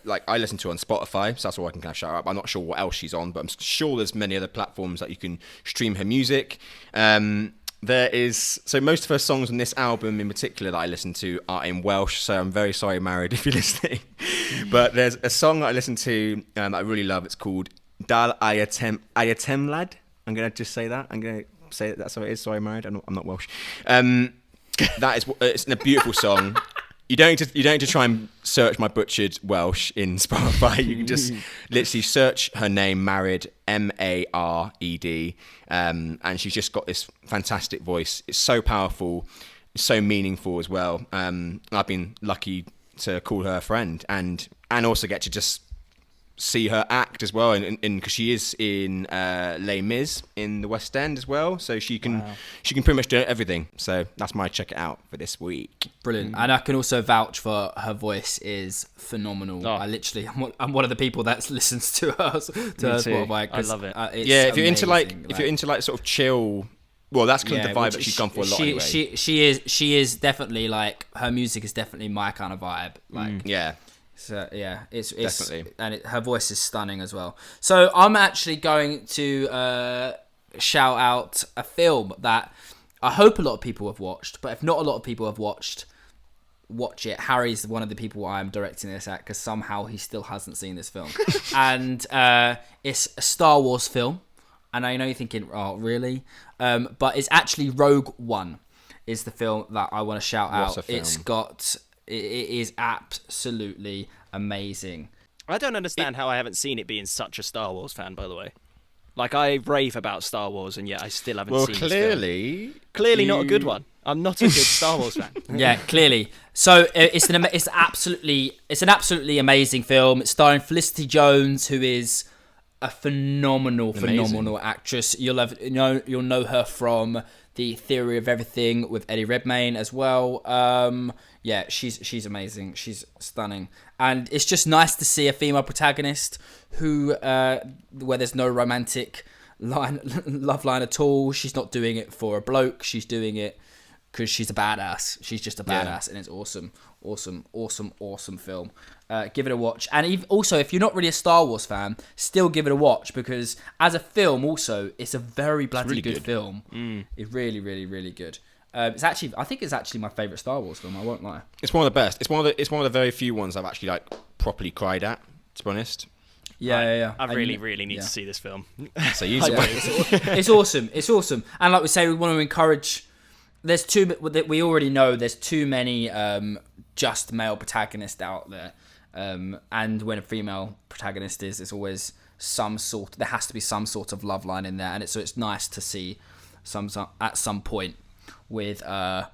like I listen to on Spotify, so that's all I can kind of shout out. I'm not sure what else she's on, but I'm sure there's many other platforms that you can stream her music. So most of her songs on this album in particular that I listen to are in Welsh, so I'm very sorry, Married, if you're listening. But there's a song that I listen to that I really love. It's called Dal Ayatem Lad. I'm going to just say that. I'm going to say that's how it is. Sorry, Married. I'm not Welsh. It's a beautiful song. You don't need to try and search my butchered Welsh in Spotify. You can just literally search her name, Married, Mared, and she's just got this fantastic voice. It's so powerful, it's so meaningful as well. I've been lucky to call her a friend and also get to just see her act as well, and because she is in Les Mis in the West End as well, so she can pretty much do everything. So that's my check it out for this week. Brilliant. And I can also vouch for her voice is phenomenal. I'm one of the people that listens to her Spotify. I love it. If you're into like sort of chill. Well, that's kind of the vibe that she's gone for a lot anyway. She is definitely like, her music is definitely my kind of vibe. Like yeah. So yeah, it's definitely, and her voice is stunning as well. So I'm actually going to shout out a film that I hope a lot of people have watched, but if not a lot of people have watched, watch it. Harry's one of the people I'm directing this at because somehow he still hasn't seen this film, and it's a Star Wars film. And I know you're thinking, oh really? But it's actually Rogue One is the film that I want to shout out. It is absolutely amazing. I don't understand how I haven't seen it being such a Star Wars fan, by the way. Like, I rave about Star Wars, and yet I still haven't seen it. Clearly not a good one. I'm not a good Star Wars fan. Yeah, clearly. So it's an absolutely amazing film. It's starring Felicity Jones, who is a phenomenal actress. You'll know her from The Theory of Everything with Eddie Redmayne as well. Yeah, she's amazing. She's stunning, and it's just nice to see a female protagonist who, where there's no romantic love line at all. She's not doing it for a bloke. She's doing it because she's a badass. She's just a badass, and it's awesome film. Give it a watch, and also if you're not really a Star Wars fan, still give it a watch because as a film, also it's a very bloody good film. It's really, really, really good. I think it's actually my favourite Star Wars film. I won't lie. It's one of the best. It's one of the very few ones I've actually like properly cried at. To be honest. Yeah. I really need to see this film. So you it's awesome. It's awesome. And like we say, we want to encourage. We already know there's too many just male protagonists out there. And when a female protagonist it's always there has to be some sort of love line in there, and it's nice to see some at some point with an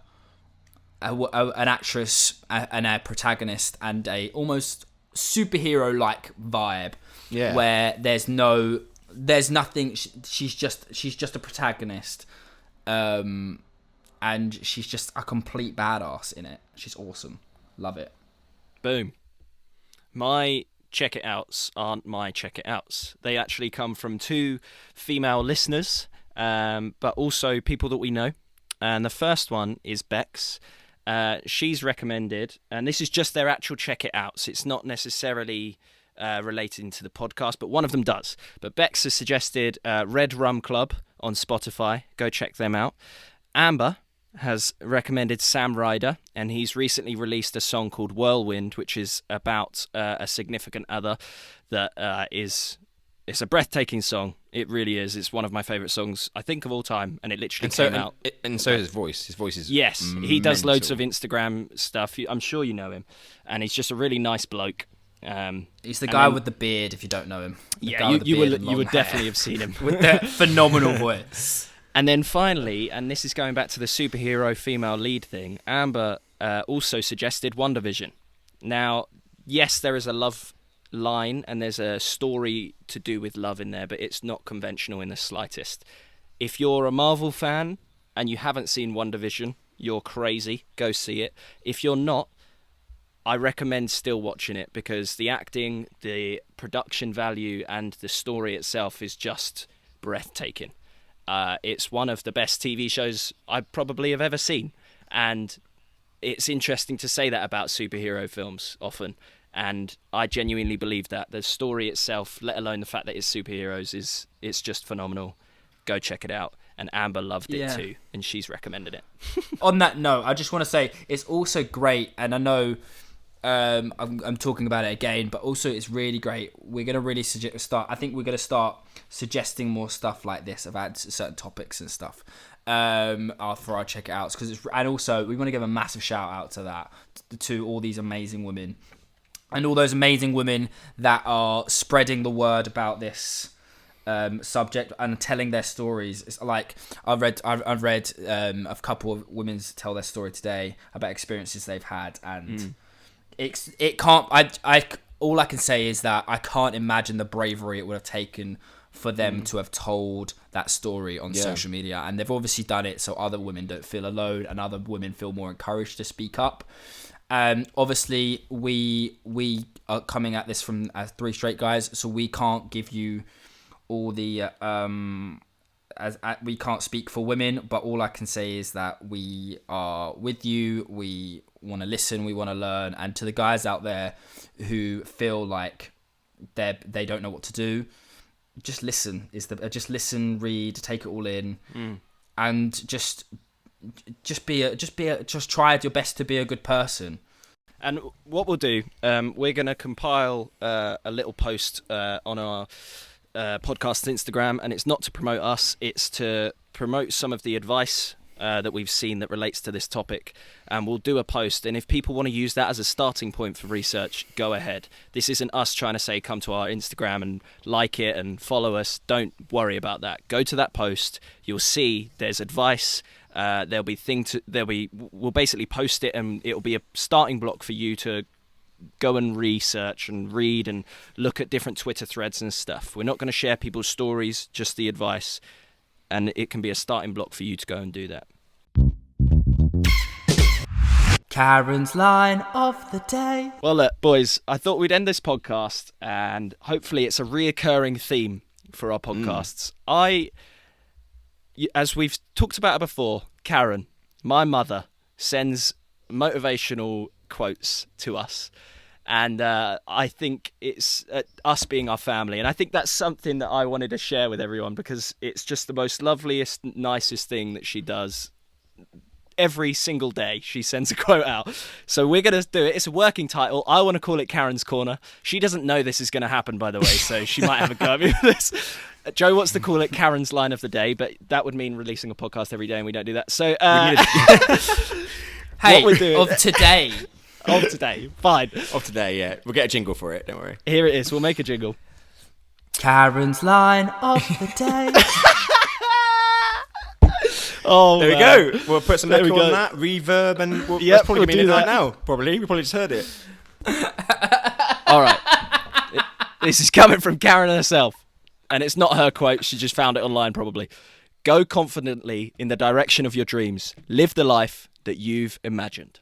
actress and a protagonist and a almost superhero like vibe, where there's nothing. She's just a protagonist, and she's just a complete badass in it. She's awesome. Love it. Boom. My check it outs aren't my check it outs. They actually come from 2 female listeners, but also people that we know. And the first one is Bex. She's recommended, and this is just their actual check it outs. It's not necessarily relating to the podcast, but one of them does. But Bex has suggested Red Rum Club on Spotify. Go check them out. Amber has recommended Sam Ryder, and he's recently released a song called Whirlwind, which is about a significant other that it's a breathtaking song. It really is. It's one of my favourite songs, I think, of all time, and it literally came out. And so his voice. His voice is he does mental. loads of Instagram stuff. I'm sure you know him, and he's just a really nice bloke. He's the guy with the beard, if you don't know him. You would definitely have seen him. With that phenomenal voice. And then finally, and this is going back to the superhero female lead thing, Amber also suggested WandaVision. Now, yes, there is a love line and there's a story to do with love in there, but it's not conventional in the slightest. If you're a Marvel fan and you haven't seen WandaVision, you're crazy. Go see it. If you're not, I recommend still watching it because the acting, the production value, and the story itself is just breathtaking. It's one of the best TV shows I probably have ever seen. And it's interesting to say that about superhero films often. And I genuinely believe that. The story itself, let alone the fact that it's superheroes, it's just phenomenal. Go check it out. And Amber loved it too, and she's recommended it. On that note, I just want to say it's also great, and I know I'm talking about it again, but also it's really great. We're going to really start suggesting more stuff like this about certain topics and stuff for our check it outs, and also we want to give a massive shout out to all these amazing women and all those amazing women that are spreading the word about this subject and telling their stories. It's like I've read a couple of women tell their story today about experiences they've had, and all I can say is that I can't imagine the bravery it would have taken for them to have told that story on social media, and they've obviously done it so other women don't feel alone and other women feel more encouraged to speak up. Obviously we are coming at this from 3 straight guys, so we can't give you all the we can't speak for women, but all I can say is that we are with you. We want to listen, we want to learn, and to the guys out there who feel like they don't know what to do, just listen. Just listen, read, take it all in, and just try your best to be a good person. And what we'll do, we're going to compile a little post on our podcast Instagram, and it's not to promote us, it's to promote some of the advice that we've seen that relates to this topic, and we'll do a post, and if people want to use that as a starting point for research, go ahead. This isn't us trying to say come to our Instagram and like it and follow us. Don't worry about that. Go to that post, you'll see there's advice. We'll basically post it, and it'll be a starting block for you to go and research and read and look at different Twitter threads and stuff. We're not going to share people's stories, just the advice, and it can be a starting block for you to go and do that. Karen's line of the day. Well, look, boys, I thought we'd end this podcast, and hopefully it's a reoccurring theme for our podcasts. As we've talked about it before, Karen, my mother, sends motivational quotes to us, and I think it's us being our family, and I think that's something that I wanted to share with everyone because it's just the most loveliest, nicest thing that she does. Every single day she sends a quote out, so we're going to do it. It's a working title. I want to call it Karen's Corner. She doesn't know this is going to happen, by the way, so she might have a go at me with this. Joe wants to call it Karen's Line of the Day, but that would mean releasing a podcast every day, and we don't do that. So hey, what we're doing of today. Of today, fine. Of today, yeah. We'll get a jingle for it, don't worry. Here it is. We'll make a jingle. Karen's Line of the Day. Oh, there we go. We'll put some echo on that, reverb, and that's probably we'll do that right now. Probably. We probably just heard it. All right. This is coming from Karen herself, and it's not her quote. She just found it online, probably. Go confidently in the direction of your dreams. Live the life that you've imagined.